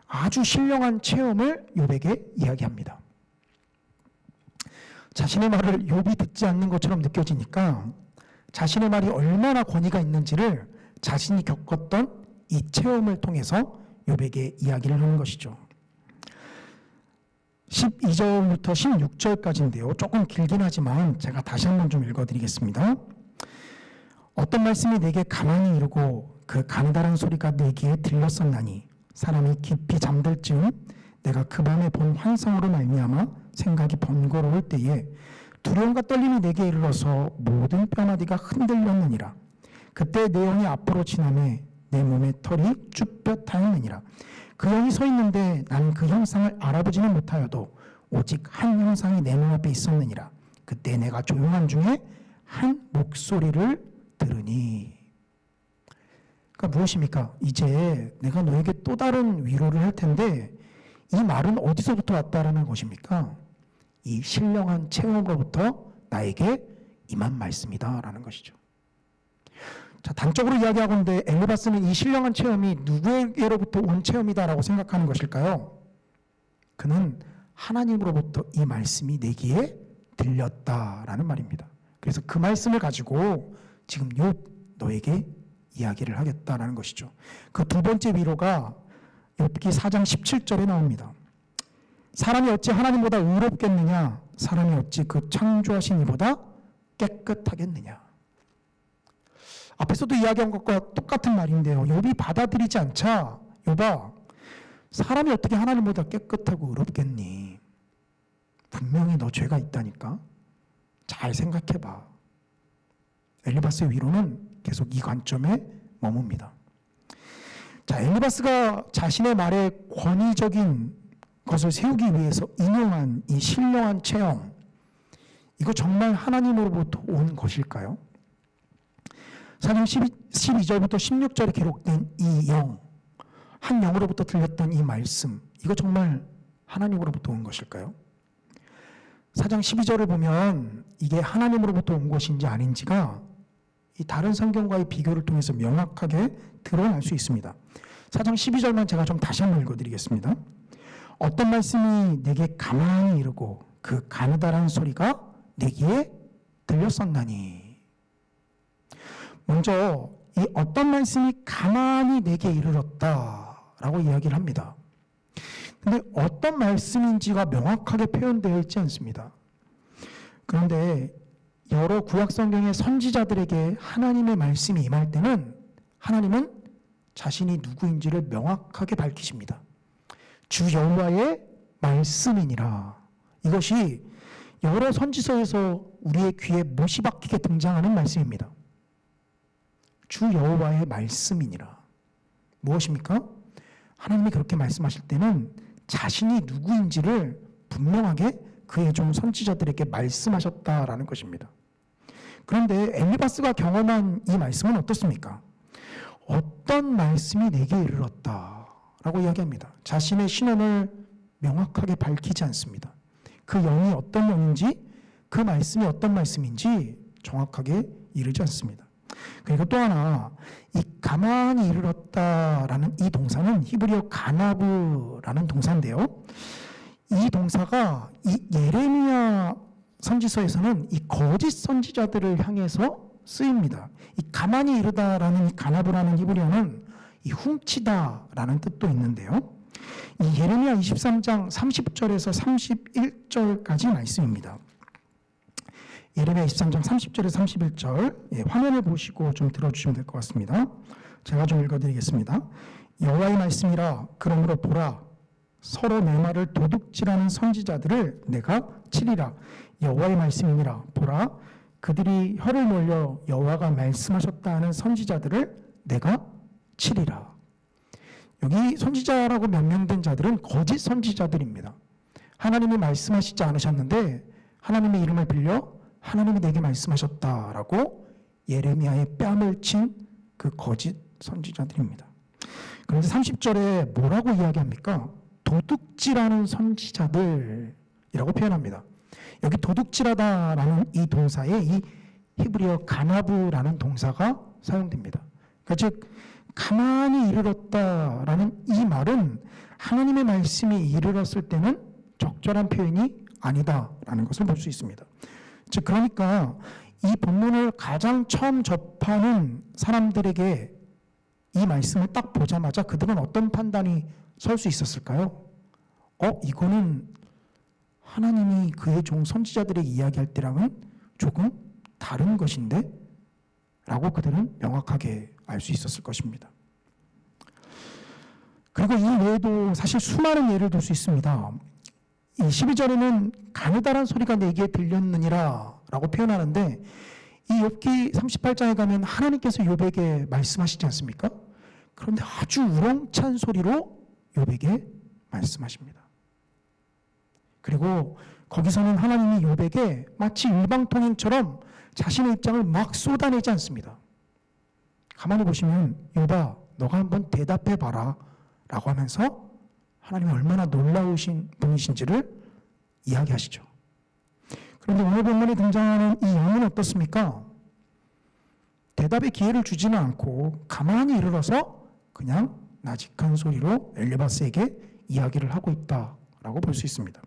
아주 신령한 체험을 욥에게 이야기합니다. 자신의 말을 욥이 듣지 않는 것처럼 느껴지니까 자신의 말이 얼마나 권위가 있는지를 자신이 겪었던 이 체험을 통해서 욥에게 이야기를 하는 것이죠. 12절부터 16절까지인데요. 조금 길긴 하지만 제가 다시 한번 좀 읽어드리겠습니다. 어떤 말씀이 내게 가만히 이르고 그 가느다란 소리가 내 귀에 들렸었나니 사람이 깊이 잠들 즈음 내가 그 밤에 본 환상으로 말미암아 생각이 번거로울 때에 두려움과 떨림이 내게 이르러서 모든 뼈마디가 흔들렸느니라. 그때 내 영이 앞으로 지나매 내 몸의 털이 쭈뼛하였느니라. 그 영이 서 있는데 나는 그 형상을 알아보지는 못하여도 오직 한 형상이 내 눈앞에 있었느니라. 그때 내가 조용한 중에 한 목소리를 들으니. 그러니까 무엇입니까? 이제 내가 너에게 또 다른 위로를 할 텐데 이 말은 어디서부터 왔다라는 것입니까? 이 신령한 체험으로부터 나에게 임한 말씀이다라는 것이죠. 자, 단적으로 이야기하건대 엘리바스는 이 신령한 체험이 누구에게로부터 온 체험이다라고 생각하는 것일까요? 그는 하나님으로부터 이 말씀이 내 귀에 들렸다라는 말입니다. 그래서 그 말씀을 가지고 지금 욥 너에게 이야기를 하겠다라는 것이죠. 그 두 번째 위로가 욥기 4장 17절에 나옵니다. 사람이 어찌 하나님보다 의롭겠느냐? 사람이 어찌 그 창조하신 이보다 깨끗하겠느냐? 앞에서도 이야기한 것과 똑같은 말인데요. 욥이 받아들이지 않자 욥아, 사람이 어떻게 하나님보다 깨끗하고 의롭겠니? 분명히 너 죄가 있다니까. 잘 생각해봐. 엘리바스의 위로는 계속 이 관점에 머뭅니다. 자, 엘리바스가 자신의 말에 권위적인 것을 세우기 위해서 인용한 이 신령한 체험, 이거 정말 하나님으로부터 온 것일까요? 사장 12절부터 16절에 기록된 이 영, 한 영으로부터 들렸던 이 말씀, 이거 정말 하나님으로부터 온 것일까요? 4장 12절을 보면 이게 하나님으로부터 온 것인지 아닌지가 이 다른 성경과의 비교를 통해서 명확하게 드러날 수 있습니다. 4장 12절만 제가 좀 다시 한번 읽어드리겠습니다. 어떤 말씀이 내게 가만히 이르고 그 가느다란 소리가 내 귀에 들렸었나니. 먼저 이 어떤 말씀이 가만히 내게 이르렀다라고 이야기를 합니다. 근데 어떤 말씀인지가 명확하게 표현되어 있지 않습니다. 그런데 여러 구약 성경의 선지자들에게 하나님의 말씀이 임할 때는 하나님은 자신이 누구인지를 명확하게 밝히십니다. 주 여호와의 말씀이니라. 이것이 여러 선지서에서 우리의 귀에 못이 박히게 등장하는 말씀입니다. 주 여호와의 말씀이니라. 무엇입니까? 하나님이 그렇게 말씀하실 때는 자신이 누구인지를 분명하게 그의 종 선지자들에게 말씀하셨다라는 것입니다. 그런데 엘리바스가 경험한 이 말씀은 어떻습니까? 어떤 말씀이 내게 이르렀다라고 이야기합니다. 자신의 신원을 명확하게 밝히지 않습니다. 그 영이 어떤 영인지, 그 말씀이 어떤 말씀인지 정확하게 이르지 않습니다. 그리고 또 하나, 이 가만히 이르렀다라는 이 동사는 히브리어 가나브라는 동사인데요. 이 동사가 이 예레미야 선지서에서는 이 거짓 선지자들을 향해서 쓰입니다. 이 가만히 이르다라는 이 가나브라는 히브리어는 이 훔치다라는 뜻도 있는데요. 이 예레미야 23장 30절에서 31절까지 말씀입니다. 예레미야 23장 30절에서 31절, 화면을 보시고 좀 들어주시면 될 것 같습니다. 제가 좀 읽어드리겠습니다. 여호와의 말씀이라. 그러므로 보라, 서로 내 말을 도둑질하는 선지자들을 내가 치리라. 여호와의 말씀이니라. 보라, 그들이 혀를 몰려 여호와가 말씀하셨다 하는 선지자들을 내가 치리라. 여기 선지자라고 명명된 자들은 거짓 선지자들입니다. 하나님이 말씀하시지 않으셨는데 하나님의 이름을 빌려 하나님이 내게 말씀하셨다라고 예레미야의 뺨을 친 그 거짓 선지자들입니다. 그런데 30절에 뭐라고 이야기합니까? 도둑질하는 선지자들이라고 표현합니다. 여기 도둑질하다라는 이 동사에 이 히브리어 가나브라는 동사가 사용됩니다. 그러니까 즉 가만히 이르렀다라는 이 말은 하나님의 말씀이 이르렀을 때는 적절한 표현이 아니다라는 것을 볼 수 있습니다. 즉 그러니까 이 본문을 가장 처음 접하는 사람들에게 이 말씀을 딱 보자마자 그들은 어떤 판단이 설 수 있었을까요? 이거는 하나님이 그의 종 선지자들에게 이야기할 때랑은 조금 다른 것인데? 라고 그들은 명확하게 알 수 있었을 것입니다. 그리고 이 외에도 사실 수많은 예를 들 수 있습니다. 이 12절에는 가느다란 소리가 내게 들렸느니라 라고 표현하는데 이 욥기 38장에 가면 하나님께서 욥에게 말씀하시지 않습니까? 그런데 아주 우렁찬 소리로 욥에게 말씀하십니다. 그리고 거기서는 하나님이 욥에게 마치 일방통행처럼 자신의 입장을 막 쏟아내지 않습니다. 가만히 보시면 욥아, 너가 한번 대답해봐라 라고 하면서 하나님이 얼마나 놀라우신 분이신지를 이야기하시죠. 그런데 오늘 본문에 등장하는 이 영은 어떻습니까? 대답의 기회를 주지는 않고 가만히 이르러서 그냥 나직한 소리로 엘리바스에게 이야기를 하고 있다라고 볼 수 있습니다.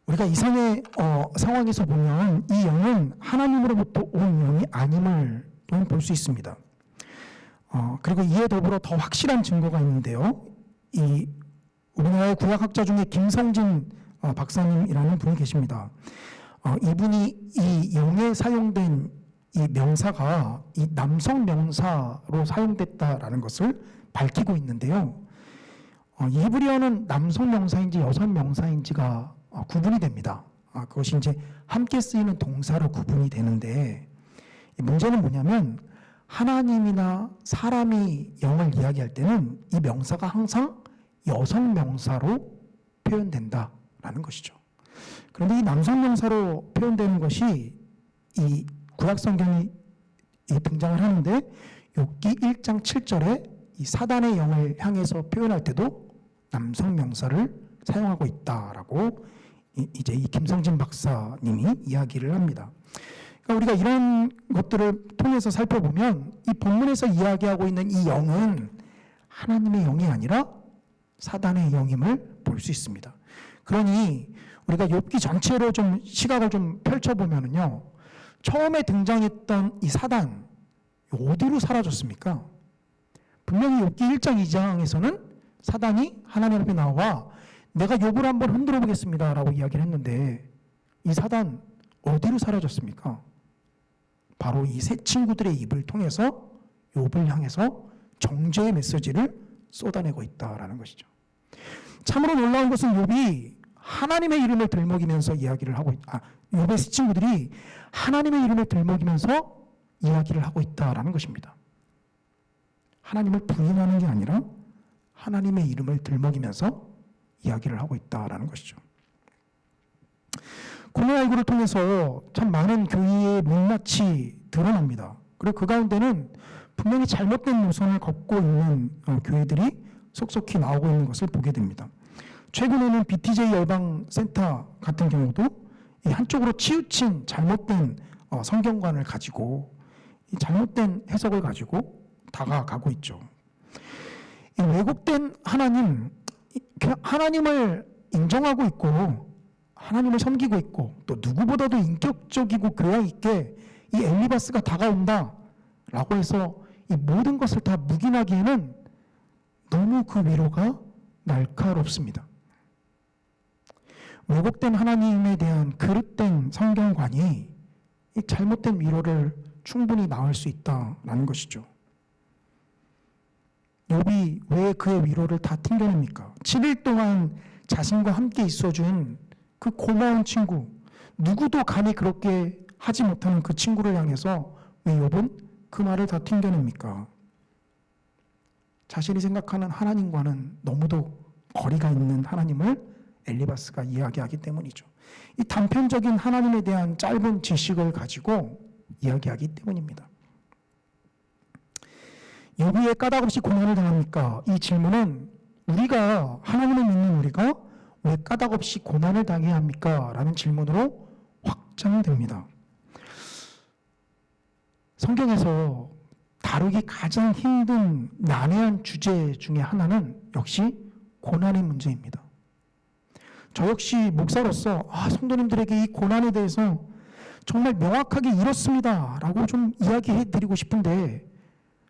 우리가 이상의 상황에서 보면 이 영은 하나님으로부터 온 영이 아님을 또한 볼 수 있습니다. 그리고 이에 더불어 더 확실한 증거가 있는데요. 이 우리나라의 구약학자 중에 김성진 박사님이라는 분이 계십니다. 이분이 이 영에 사용된 이 명사가 이 남성 명사로 사용됐다라는 것을 밝히고 있는데요. 이브리어는 남성 명사인지 여성 명사인지가 구분이 됩니다. 그것이 이제 함께 쓰이는 동사로 구분이 되는데, 문제는 뭐냐면 하나님이나 사람이 영을 이야기할 때는 이 명사가 항상 여성 명사로 표현된다라는 것이죠. 그런데 이 남성 명사로 표현되는 것이 이 구약 성경이 등장을 하는데, 욥기 1장 7절에 이 사단의 영을 향해서 표현할 때도 남성 명사를 사용하고 있다라고 이제 이 김성진 박사님이 이야기를 합니다. 그러니까 우리가 이런 것들을 통해서 살펴보면 이 본문에서 이야기하고 있는 이 영은 하나님의 영이 아니라 사단의 영임을 볼 수 있습니다. 그러니 우리가 욥기 전체로 좀 시각을 좀 펼쳐보면요, 처음에 등장했던 이 사단 어디로 사라졌습니까? 분명히 욥기 1장 2장에서는 사단이 하나님 앞에 나와 내가 욥을 한번 흔들어 보겠습니다 라고 이야기를 했는데, 이 사단 어디로 사라졌습니까? 바로 이 세 친구들의 입을 통해서 욥을 향해서 정죄의 메시지를 쏟아내고 있다라는 것이죠. 참으로 놀라운 것은 욥이 하나님의 이름을 들먹이면서 이야기를 하고 욥의 세 친구들이 하나님의 이름을 들먹이면서 이야기를 하고 있다라는 것입니다. 하나님을 부인하는 게 아니라 하나님의 이름을 들먹이면서 이야기를 하고 있다라는 것이죠. 코로나19를 통해서 참 많은 교회의 민낯이 드러납니다. 그리고 그 가운데는 분명히 잘못된 노선을 걷고 있는 교회들이 속속히 나오고 있는 것을 보게 됩니다. 최근에는 BTJ 열방센터 같은 경우도 한쪽으로 치우친 잘못된 성경관을 가지고 이 잘못된 해석을 가지고 다가가고 있죠. 이 왜곡된 하나님을 인정하고 있고 하나님을 섬기고 있고 또 누구보다도 인격적이고 교양 있게 이 엘리바스가 다가온다라고 해서 이 모든 것을 다 묵인하기에는 너무 그 위로가 날카롭습니다. 왜곡된 하나님에 대한 그릇된 성경관이 이 잘못된 위로를 충분히 낳을 수 있다라는 것이죠. 욥이 왜 그의 위로를 다 튕겨냅니까? 7일 동안 자신과 함께 있어준 그 고마운 친구, 누구도 감히 그렇게 하지 못하는 그 친구를 향해서 왜 욥은 그 말을 다 튕겨냅니까? 자신이 생각하는 하나님과는 너무도 거리가 있는 하나님을 엘리바스가 이야기하기 때문이죠. 이 단편적인 하나님에 대한 짧은 지식을 가지고 이야기하기 때문입니다. 욥이 왜 까닭없이 고난을 당합니까? 이 질문은 우리가 하나님을 믿는 우리가 왜 까닭없이 고난을 당해야 합니까? 라는 질문으로 확장됩니다. 성경에서 다루기 가장 힘든 난해한 주제 중에 하나는 역시 고난의 문제입니다. 저 역시 목사로서 성도님들에게 이 고난에 대해서 정말 명확하게 이렇습니다 라고 좀 이야기해 드리고 싶은데,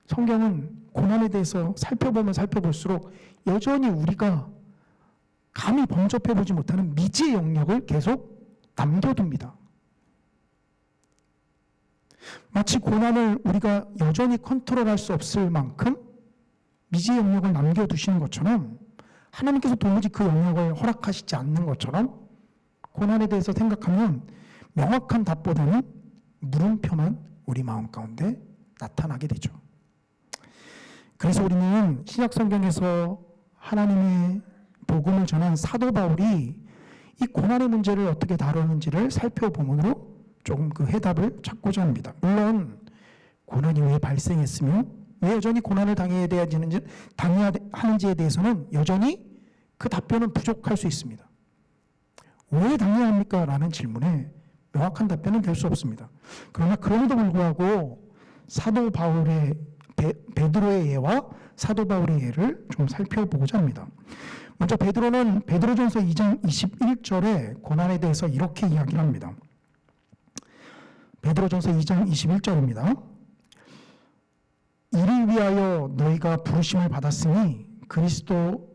성경은 고난에 대해서 살펴보면 살펴볼수록 여전히 우리가 감히 범접해보지 못하는 미지의 영역을 계속 남겨둡니다. 마치 고난을 우리가 여전히 컨트롤할 수 없을 만큼 미지의 영역을 남겨두시는 것처럼, 하나님께서 도무지 그 영역을 허락하시지 않는 것처럼 고난에 대해서 생각하면 명확한 답보다는 물음표만 우리 마음 가운데 나타나게 되죠. 그래서 우리는 신약 성경에서 하나님의 복음을 전한 사도 바울이 이 고난의 문제를 어떻게 다루는지를 살펴보므로 조금 그 해답을 찾고자 합니다. 물론 고난이 왜 발생했으며 왜 여전히 고난을 당해야 하는지에 대해서는 여전히 그 답변은 부족할 수 있습니다. 왜 당해야 합니까? 라는 질문에 명확한 답변은 될 수 없습니다. 그러나 그럼에도 불구하고 사도 바울의 베드로의 예와 사도 바울의 예를 좀 살펴보고자 합니다. 먼저 베드로는 베드로전서 2장 21절에 고난에 대해서 이렇게 이야기를 합니다. 베드로전서 2장 21절입니다. 이를 위하여 너희가 부르심을 받았으니 그리스도도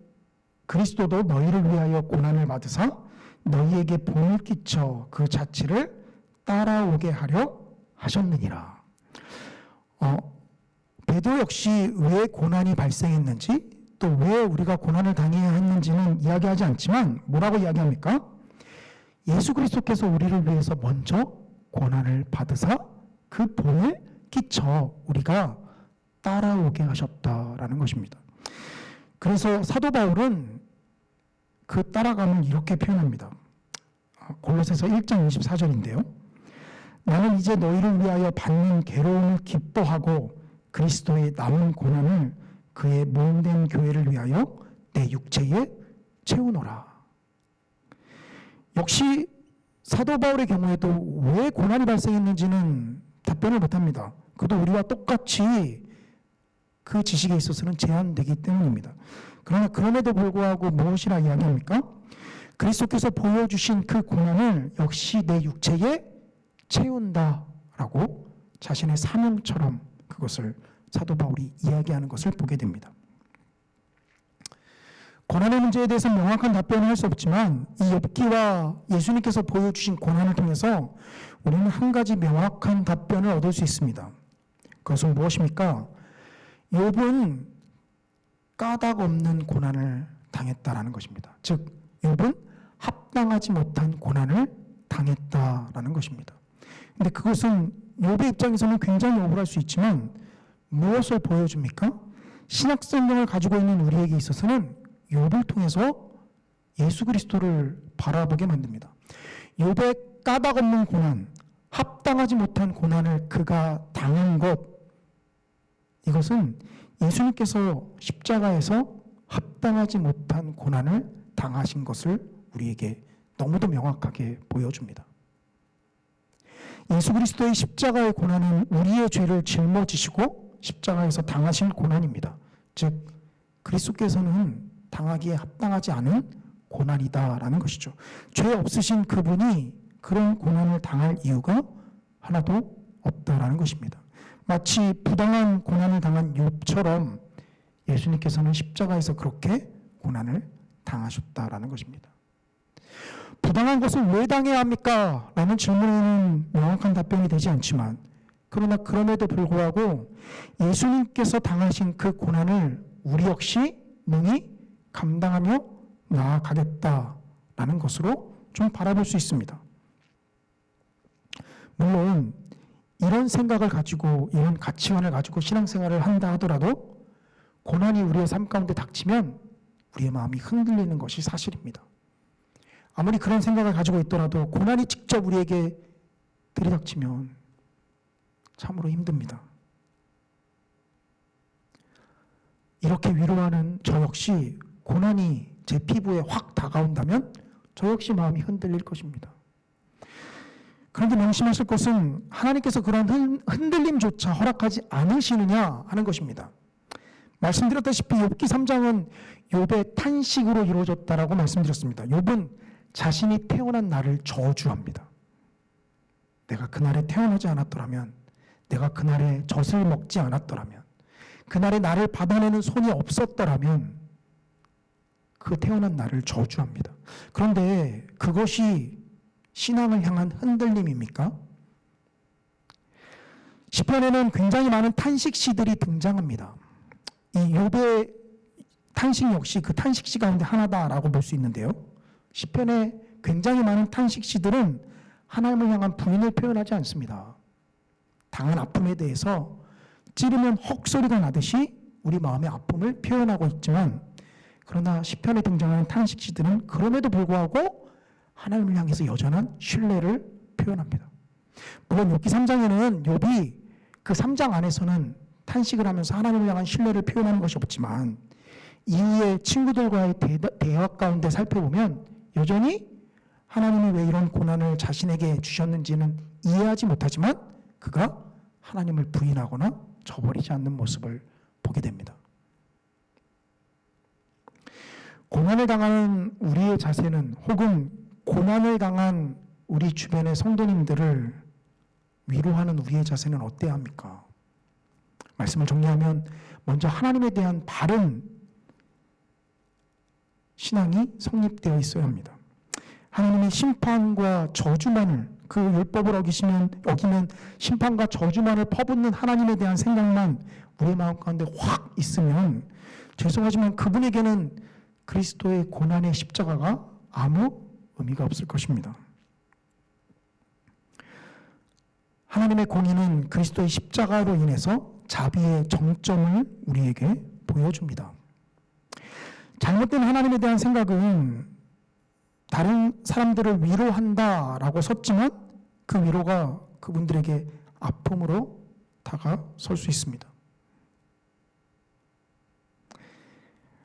너희를 위하여 고난을 받으사 너희에게 본을 끼쳐 그 자취를 따라오게 하려 하셨느니라. 베드로 역시 왜 고난이 발생했는지 또 왜 우리가 고난을 당해야 했는지는 이야기하지 않지만 뭐라고 이야기합니까? 예수 그리스도께서 우리를 위해서 먼저 고난을 받으사 그 본을 끼쳐 우리가 따라오게 하셨다라는 것입니다. 그래서 사도 바울은 그 따라감을 이렇게 표현합니다. 골로새서 1장 24절인데요. 나는 이제 너희를 위하여 받는 괴로움을 기뻐하고 그리스도의 남은 고난을 그의 몸된 교회를 위하여 내 육체에 채우노라. 역시 사도 바울의 경우에도 왜 고난이 발생했는지는 답변을 못합니다. 그도 우리와 똑같이 그 지식에 있어서는 제한되기 때문입니다. 그러나 그럼에도 불구하고 무엇이라 이야기합니까? 그리스도께서 보여주신 그 고난을 역시 내 육체에 채운다라고 자신의 사명처럼 그것을 사도 바울이 이야기하는 것을 보게 됩니다. 고난의 문제에 대해서 명확한 답변을 할 수 없지만 이 욥기와 예수님께서 보여주신 고난을 통해서 우리는 한 가지 명확한 답변을 얻을 수 있습니다. 그것은 무엇입니까? 욥은 까닭 없는 고난을 당했다라는 것입니다. 즉 욥은 합당하지 못한 고난을 당했다라는 것입니다. 근데 그것은 욥의 입장에서는 굉장히 억울할 수 있지만 무엇을 보여줍니까? 신약 성경을 가지고 있는 우리에게 있어서는 욥을 통해서 예수 그리스도를 바라보게 만듭니다. 욥의 까닭 없는 고난, 합당하지 못한 고난을 그가 당한 것, 이것은 예수님께서 십자가에서 합당하지 못한 고난을 당하신 것을 우리에게 너무도 명확하게 보여줍니다. 예수 그리스도의 십자가의 고난은 우리의 죄를 짊어지시고 십자가에서 당하신 고난입니다. 즉 그리스도께서는 당하기에 합당하지 않은 고난이다라는 것이죠. 죄 없으신 그분이 그런 고난을 당할 이유가 하나도 없다라는 것입니다. 마치 부당한 고난을 당한 욥처럼 예수님께서는 십자가에서 그렇게 고난을 당하셨다라는 것입니다. 부당한 것을 왜 당해야 합니까? 라는 질문에는 명확한 답변이 되지 않지만 그러나 그럼에도 불구하고 예수님께서 당하신 그 고난을 우리 역시 능히 감당하며 나아가겠다라는 것으로 좀 바라볼 수 있습니다. 물론 이런 생각을 가지고 이런 가치관을 가지고 신앙생활을 한다 하더라도 고난이 우리의 삶 가운데 닥치면 우리의 마음이 흔들리는 것이 사실입니다. 아무리 그런 생각을 가지고 있더라도 고난이 직접 우리에게 들이닥치면 참으로 힘듭니다. 이렇게 위로하는 저 역시 고난이 제 피부에 확 다가온다면 저 역시 마음이 흔들릴 것입니다. 그런데 명심하실 것은 하나님께서 그런 흔들림조차 허락하지 않으시느냐 하는 것입니다. 말씀드렸다시피 욥기 3장은 욥의 탄식으로 이루어졌다라고 말씀드렸습니다. 욥은 자신이 태어난 날을 저주합니다. 내가 그날에 태어나지 않았더라면, 내가 그날에 젖을 먹지 않았더라면, 그날에 나를 받아내는 손이 없었더라면 그 태어난 날을 저주합니다. 그런데 그것이 신앙을 향한 흔들림입니까? 시편에는 굉장히 많은 탄식시들이 등장합니다. 이 욥의 탄식 역시 그 탄식시 가운데 하나다라고 볼 수 있는데요. 시편에 굉장히 많은 탄식시들은 하나님을 향한 부인을 표현하지 않습니다. 당한 아픔에 대해서 찌르면 헉 소리가 나듯이 우리 마음의 아픔을 표현하고 있지만 그러나 시편에 등장하는 탄식시들은 그럼에도 불구하고 하나님을 향해서 여전한 신뢰를 표현합니다. 물론 욥기 3장에는 욥이 그 3장 안에서는 탄식을 하면서 하나님을 향한 신뢰를 표현하는 것이 없지만 이후에 친구들과의 대화 가운데 살펴보면 여전히 하나님이 왜 이런 고난을 자신에게 주셨는지는 이해하지 못하지만 그가 하나님을 부인하거나 저버리지 않는 모습을 보게 됩니다. 고난을 당하는 우리의 자세는, 혹은 고난을 당한 우리 주변의 성도님들을 위로하는 우리의 자세는 어때야 합니까? 말씀을 정리하면 먼저 하나님에 대한 바른 신앙이 성립되어 있어야 합니다. 하나님의 심판과 저주만을, 그 율법을 어기면 심판과 저주만을 퍼붓는 하나님에 대한 생각만 우리의 마음 가운데 확 있으면, 죄송하지만 그분에게는 그리스도의 고난의 십자가가 아무 의미가 없을 것입니다. 하나님의 공의는 그리스도의 십자가로 인해서 자비의 정점을 우리에게 보여줍니다. 잘못된 하나님에 대한 생각은 다른 사람들을 위로한다라고 썼지만 그 위로가 그분들에게 아픔으로 다가설 수 있습니다.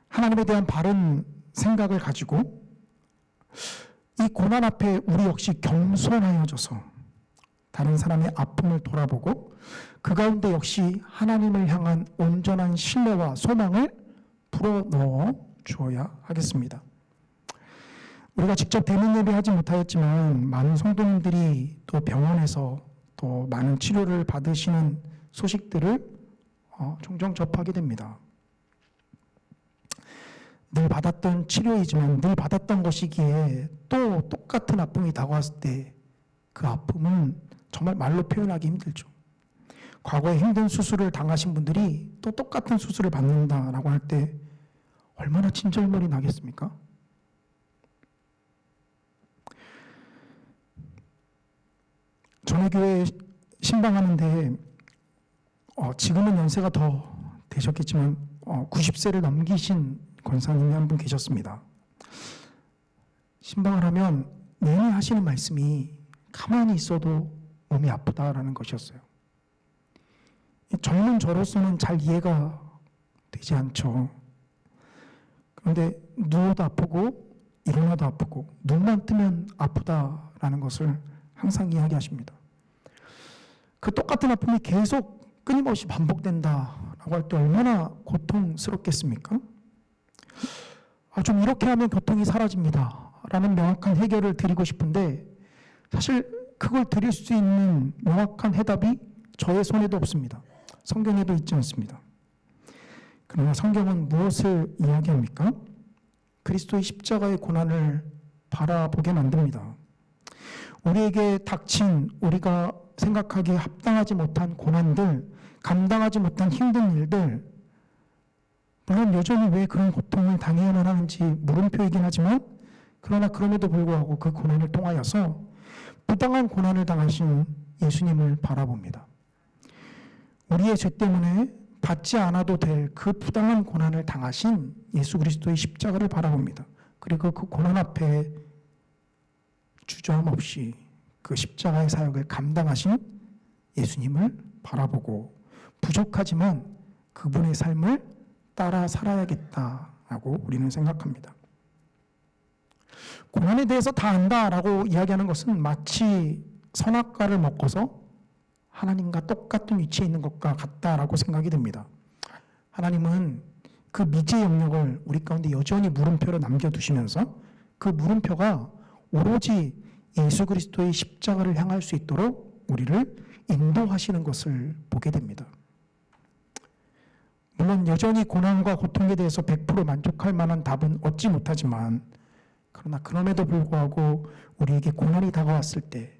하나님에 대한 바른 생각을 가지고 이 고난 앞에 우리 역시 겸손하여져서 다른 사람의 아픔을 돌아보고 그 가운데 역시 하나님을 향한 온전한 신뢰와 소망을 불어넣어 주어야 하겠습니다. 우리가 직접 대면 예배하지 못하였지만 많은 성도님들이 또 병원에서 또 많은 치료를 받으시는 소식들을 종종 접하게 됩니다. 늘 받았던 치료이지만 늘 받았던 것이기에 또 똑같은 아픔이 다가왔을 때 그 아픔은 정말 말로 표현하기 힘들죠. 과거에 힘든 수술을 당하신 분들이 또 똑같은 수술을 받는다라고 할 때 얼마나 진절머리 나겠습니까? 전에 교회 신방하는데 지금은 연세가 더 되셨겠지만 90세를 넘기신 권사님이 한 분 계셨습니다. 신방을 하면 내내 하시는 말씀이 가만히 있어도 몸이 아프다라는 것이었어요. 젊은 저로서는 잘 이해가 되지 않죠. 그런데 누워도 아프고 일어나도 아프고 눈만 뜨면 아프다라는 것을 항상 이야기하십니다. 그 똑같은 아픔이 계속 끊임없이 반복된다라고 할 때 얼마나 고통스럽겠습니까? 좀 이렇게 하면 고통이 사라집니다 라는 명확한 해결을 드리고 싶은데 사실 그걸 드릴 수 있는 명확한 해답이 저의 손에도 없습니다. 성경에도 있지 않습니다. 그러나 성경은 무엇을 이야기합니까? 그리스도의 십자가의 고난을 바라보게 만듭니다. 우리에게 닥친, 우리가 생각하기에 합당하지 못한 고난들, 감당하지 못한 힘든 일들, 물론 여전히 왜 그런 고통을 당해야만 하는지 물음표이긴 하지만, 그러나 그럼에도 불구하고 그 고난을 통하여서 부당한 고난을 당하신 예수님을 바라봅니다. 우리의 죄 때문에 받지 않아도 될 그 부당한 고난을 당하신 예수 그리스도의 십자가를 바라봅니다. 그리고 그 고난 앞에 주저함 없이 그 십자가의 사역을 감당하신 예수님을 바라보고 부족하지만 그분의 삶을 따라 살아야겠다라고 우리는 생각합니다. 고난에 대해서 다 안다라고 이야기하는 것은 마치 선악과를 먹고서 하나님과 똑같은 위치에 있는 것과 같다라고 생각이 됩니다. 하나님은 그 미지의 영역을 우리 가운데 여전히 물음표로 남겨두시면서 그 물음표가 오로지 예수 그리스도의 십자가를 향할 수 있도록 우리를 인도하시는 것을 보게 됩니다. 물론 여전히 고난과 고통에 대해서 100% 만족할 만한 답은 얻지 못하지만, 그러나 그럼에도 불구하고 우리에게 고난이 다가왔을 때,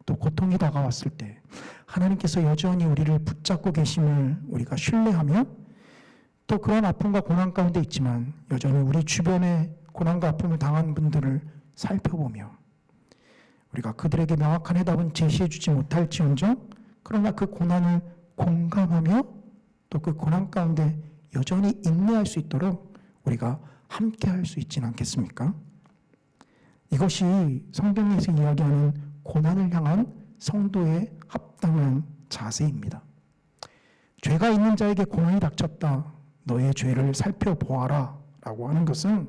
또 고통이 다가왔을 때 하나님께서 여전히 우리를 붙잡고 계심을 우리가 신뢰하며, 또 그런 아픔과 고난 가운데 있지만 여전히 우리 주변에 고난과 아픔을 당한 분들을 살펴보며 우리가 그들에게 명확한 해답은 제시해 주지 못할지언정, 그러나 그 고난을 공감하며 또 그 고난 가운데 여전히 인내할 수 있도록 우리가 함께 할 수 있지는 않겠습니까? 이것이 성경에서 이야기하는 고난을 향한 성도의 합당한 자세입니다. 죄가 있는 자에게 고난이 닥쳤다. 너의 죄를 살펴보아라 라고 하는 것은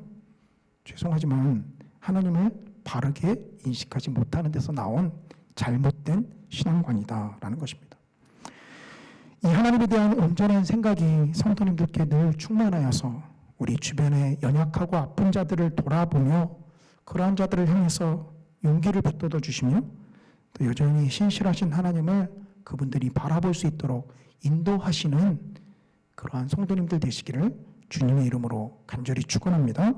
죄송하지만 하나님을 바르게 인식하지 못하는 데서 나온 잘못된 신앙관이다라는 것입니다. 이 하나님에 대한 온전한 생각이 성도님들께 늘 충만하여서 우리 주변의 연약하고 아픈 자들을 돌아보며 그러한 자들을 향해서 용기를 북돋아 주시며 또 여전히 신실하신 하나님을 그분들이 바라볼 수 있도록 인도하시는 그러한 성도님들 되시기를 주님의 이름으로 간절히 축원합니다.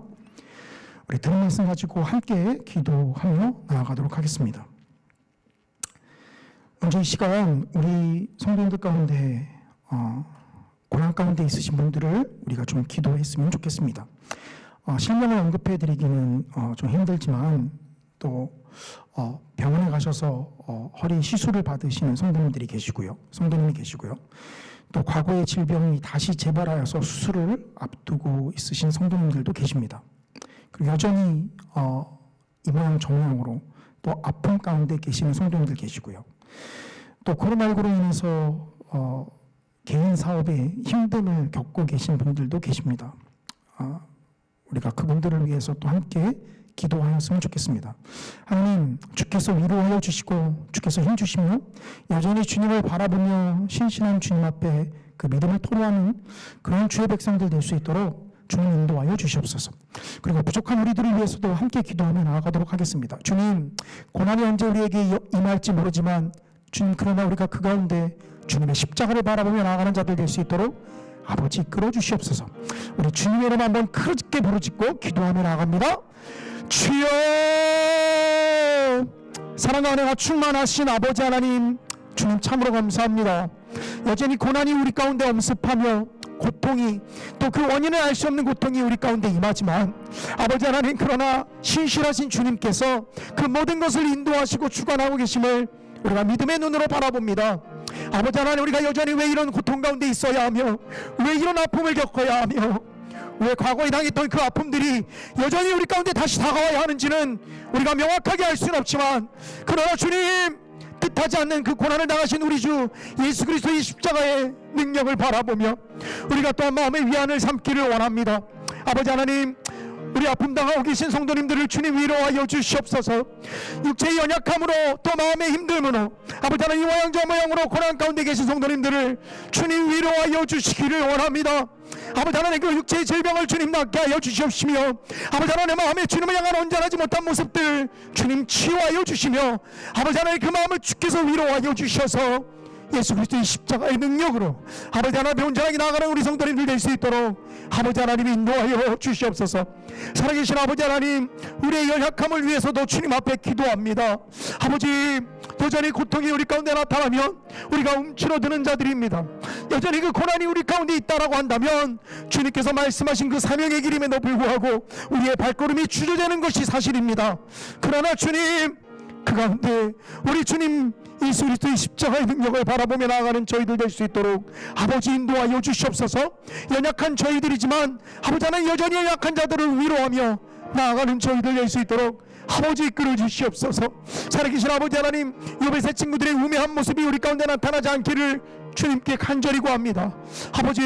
우리 들은 말씀 가지고 함께 기도하며 나아가도록 하겠습니다. 먼저 이 시간 우리 성도님들 가운데 고난 가운데 있으신 분들을 우리가 좀 기도했으면 좋겠습니다. 실명을 언급해 드리기는 좀 힘들지만 또 병원에 가셔서 허리 시술을 받으시는 성도님이 계시고요. 또 과거의 질병이 다시 재발하여서 수술을 앞두고 있으신 성도님들도 계십니다. 그리고 여전히 이 모양 저 모양으로 또 아픔 가운데 계시는 성도님들 계시고요. 또 코로나19로 인해서 개인 사업에 힘듦을 겪고 계신 분들도 계십니다. 우리가 그분들을 위해서 또 함께 기도하였으면 좋겠습니다. 하나님, 주께서 위로하여 주시고 주께서 힘주시며 여전히 주님을 바라보며 신실한 주님 앞에 그 믿음을 토로하는 그런 주의 백성들 될 수 있도록 주님 인도하여 주시옵소서. 그리고 부족한 우리들을 위해서도 함께 기도하며 나아가도록 하겠습니다. 주님, 고난이 언제 우리에게 임할지 모르지만 주님, 그러나 우리가 그 가운데 주님의 십자가를 바라보며 나아가는 자들 될 수 있도록 아버지 이끌어 주시옵소서. 우리 주님의 이름 한번 크게 부르짖고 기도하며 나아갑니다. 주여, 사랑과 은혜가 충만하신 아버지 하나님, 주님 참으로 감사합니다. 여전히 고난이 우리 가운데 엄습하며 고통이 또 그 원인을 알 수 없는 고통이 우리 가운데 임하지만 아버지 하나님, 그러나 신실하신 주님께서 그 모든 것을 인도하시고 주관하고 계심을 우리가 믿음의 눈으로 바라봅니다. 아버지 하나님, 우리가 여전히 왜 이런 고통 가운데 있어야 하며 왜 이런 아픔을 겪어야 하며 왜 과거에 당했던 그 아픔들이 여전히 우리 가운데 다시 다가와야 하는지는 우리가 명확하게 알 수는 없지만, 그러나 주님, 뜻하지 않는 그 고난을 당하신 우리 주 예수 그리스도의 십자가의 능력을 바라보며 우리가 또한 마음의 위안을 삼기를 원합니다. 아버지 하나님, 우리 아픔 당하고 계신 성도님들을 주님 위로하여 주시옵소서. 육체의 연약함으로 또 마음의 힘듦으로 아버지 하나님, 이 모양 저 모양으로 고난 가운데 계신 성도님들을 주님 위로하여 주시기를 원합니다. 아버지 하나님, 그 육체의 질병을 주님 낫게 하여 주시옵시며 아버지 하나님, 마음에 주님을 향한 온전하지 못한 모습들 주님 치유하여 주시며 아버지 하나님, 그 마음을 주께서 위로하여 주셔서 예수 그리스도의 십자가의 능력으로 아버지 하나님 온전하게 나아가는 우리 성도님들 될 수 있도록 아버지 하나님 인도하여 주시옵소서. 살아계신 아버지 하나님, 우리의 연약함을 위해서도 주님 앞에 기도합니다. 아버지, 여전히 고통이 우리 가운데 나타나면 우리가 움츠러드는 자들입니다. 여전히 그 고난이 우리 가운데 있다라고 한다면 주님께서 말씀하신 그 사명의 길임에도 불구하고 우리의 발걸음이 주저되는 것이 사실입니다. 그러나 주님, 그 가운데 우리 주님 예수 그리스도의 십자가의 능력을 바라보며 나아가는 저희들 될 수 있도록 아버지 인도하여 주시옵소서. 연약한 저희들이지만 아버지 하나님, 여전히 연약한 자들을 위로하며 나아가는 저희들 될 수 있도록 아버지 이끌어 주시옵소서. 살아계신 아버지 하나님, 욥의 세 친구들의 우매한 모습이 우리 가운데 나타나지 않기를 주님께 간절히 구합니다. 아버지,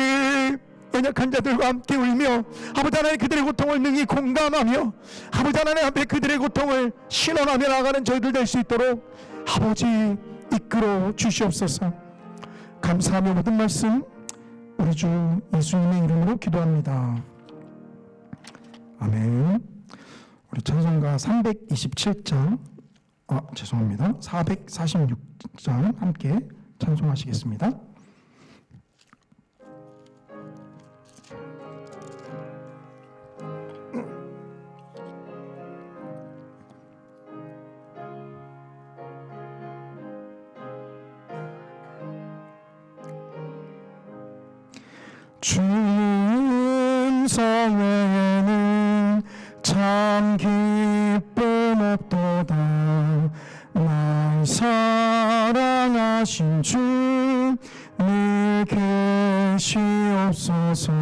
연약한 자들과 함께 울며 아버지 하나님, 그들의 고통을 능히 공감하며 아버지 하나님 앞에 그들의 고통을 신원하며 나아가는 저희들 될 수 있도록 아버지 이끌어 주시옵소서. 감사하며 모든 말씀 우리 주 예수님의 이름으로 기도합니다. 아멘. 우리 찬송가 327장 죄송합니다. 446장 함께 찬송하시겠습니다. 주 음성 외에는 참 기쁨 없도다. 날 사랑하신 주 늘 계시옵소서.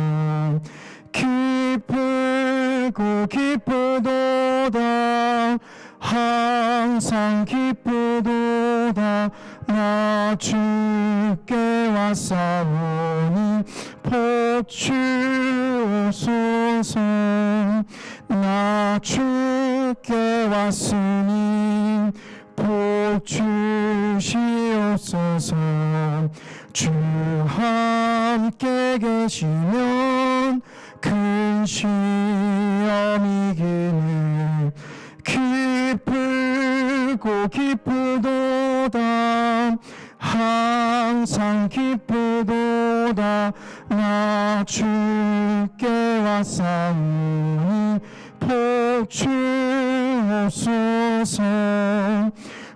기쁘고 기쁘도다. 항상 기쁘도다. 나 주께 왔사오니 복 주옵소서. 나 주께 왔으니 복 주시옵소서. 주 함께 계시면 큰 시험이 기네 기쁘고 기쁘도다 항상 기쁘도다 나 주께 왔사오니 복 주옵소서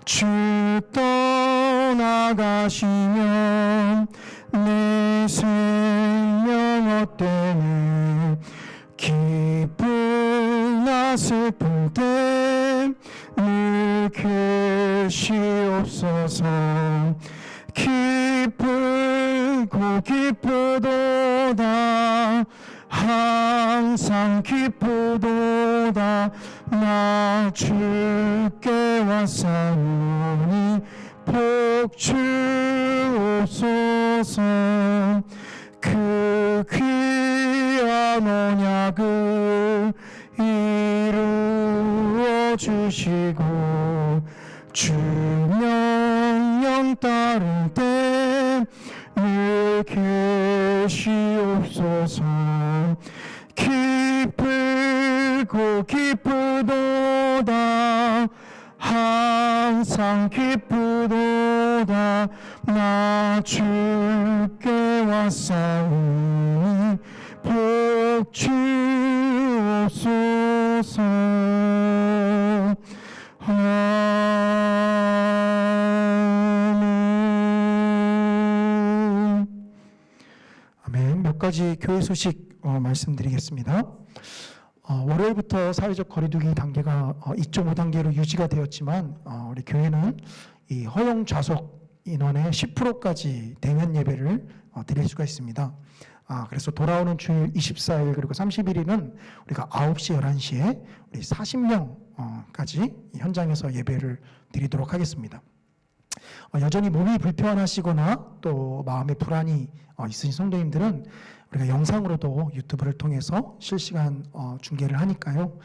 주 떠나가시면 내 생명 어때네 기쁨나 슬픔 때 늘 계시옵소서 기쁘고 기쁘도다 항상 기쁘도다 나 주께 왔사오니 복 주옵소서 그 귀한 언약을 이루어 주시고 주 명령 따를 때 늘 계시옵소서 기쁘고 기쁘도다 항상 기쁘도다 나 주께 왔사오니 복 주옵소서 아멘. 몇 가지 교회 소식 말씀드리겠습니다. 월요일부터 사회적 거리두기 단계가 2.5단계로 유지가 되었지만 우리 교회는 이 허용 좌석 인원의 10%까지 대면 예배를 드릴 수가 있습니다. 그래서 돌아오는 주일 24일 그리고 31일은 우리가 9시, 11시에 우리 40명까지 현장에서 예배를 드리도록 하겠습니다. 여전히 몸이 불편하시거나 또 마음의 불안이 있으신 성도님들은 우리가 영상으로도 유튜브를 통해서 실시간 중계를 하니까요.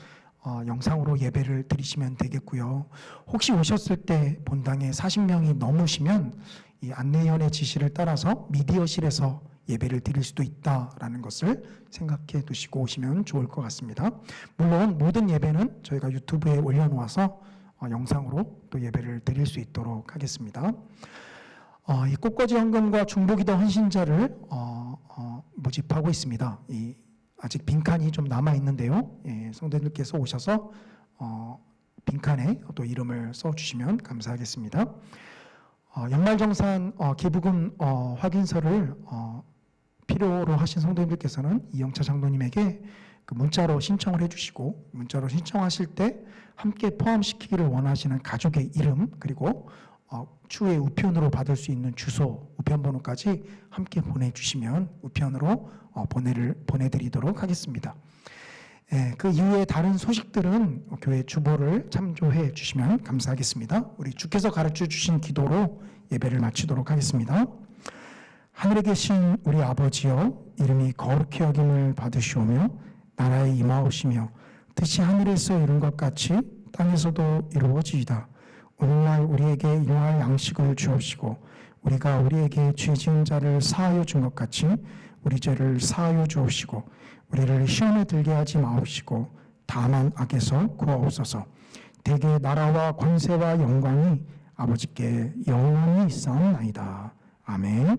영상으로 예배를 드리시면 되겠고요. 혹시 오셨을 때 본당에 40명이 넘으시면 이 안내위원의 지시를 따라서 미디어실에서 예배를 드릴 수도 있다라는 것을 생각해 두시고 오시면 좋을 것 같습니다. 물론 모든 예배는 저희가 유튜브에 올려놓아서 영상으로 또 예배를 드릴 수 있도록 하겠습니다. 이 꽃꽂이 헌금과 중보기도 헌신자를 모집하고 있습니다. 아직 빈칸이 좀 남아 있는데요. 성도님들께서 오셔서 빈칸에 또 이름을 써주시면 감사하겠습니다. 연말정산 기부금 확인서를 필요로 하신 성도님들께서는 이영차 장로님에게 그 문자로 신청을 해주시고 문자로 신청하실 때 함께 포함시키기를 원하시는 가족의 이름 그리고 추후에 우편으로 받을 수 있는 주소, 우편번호까지 함께 보내주시면 우편으로 보내드리도록 하겠습니다. 그 이후에 다른 소식들은 교회 주보를 참조해 주시면 감사하겠습니다. 우리 주께서 가르쳐 주신 기도로 예배를 마치도록 하겠습니다. 하늘에 계신 우리 아버지여, 이름이 거룩히 여김을 받으시오며 나라에 임하오시며 뜻이 하늘에서 이룬 것 같이 땅에서도 이루어지이다. 오늘날 우리에게 일용할 양식을 주옵시고 우리가 우리에게 죄 지은 자를 사하여 준 것 같이 우리 죄를 사하여 주옵시고 우리를 시험에 들게 하지 마옵시고 다만 악에서 구하옵소서. 대개 나라와 권세와 영광이 아버지께 영원히 있사옵나이다. 아멘.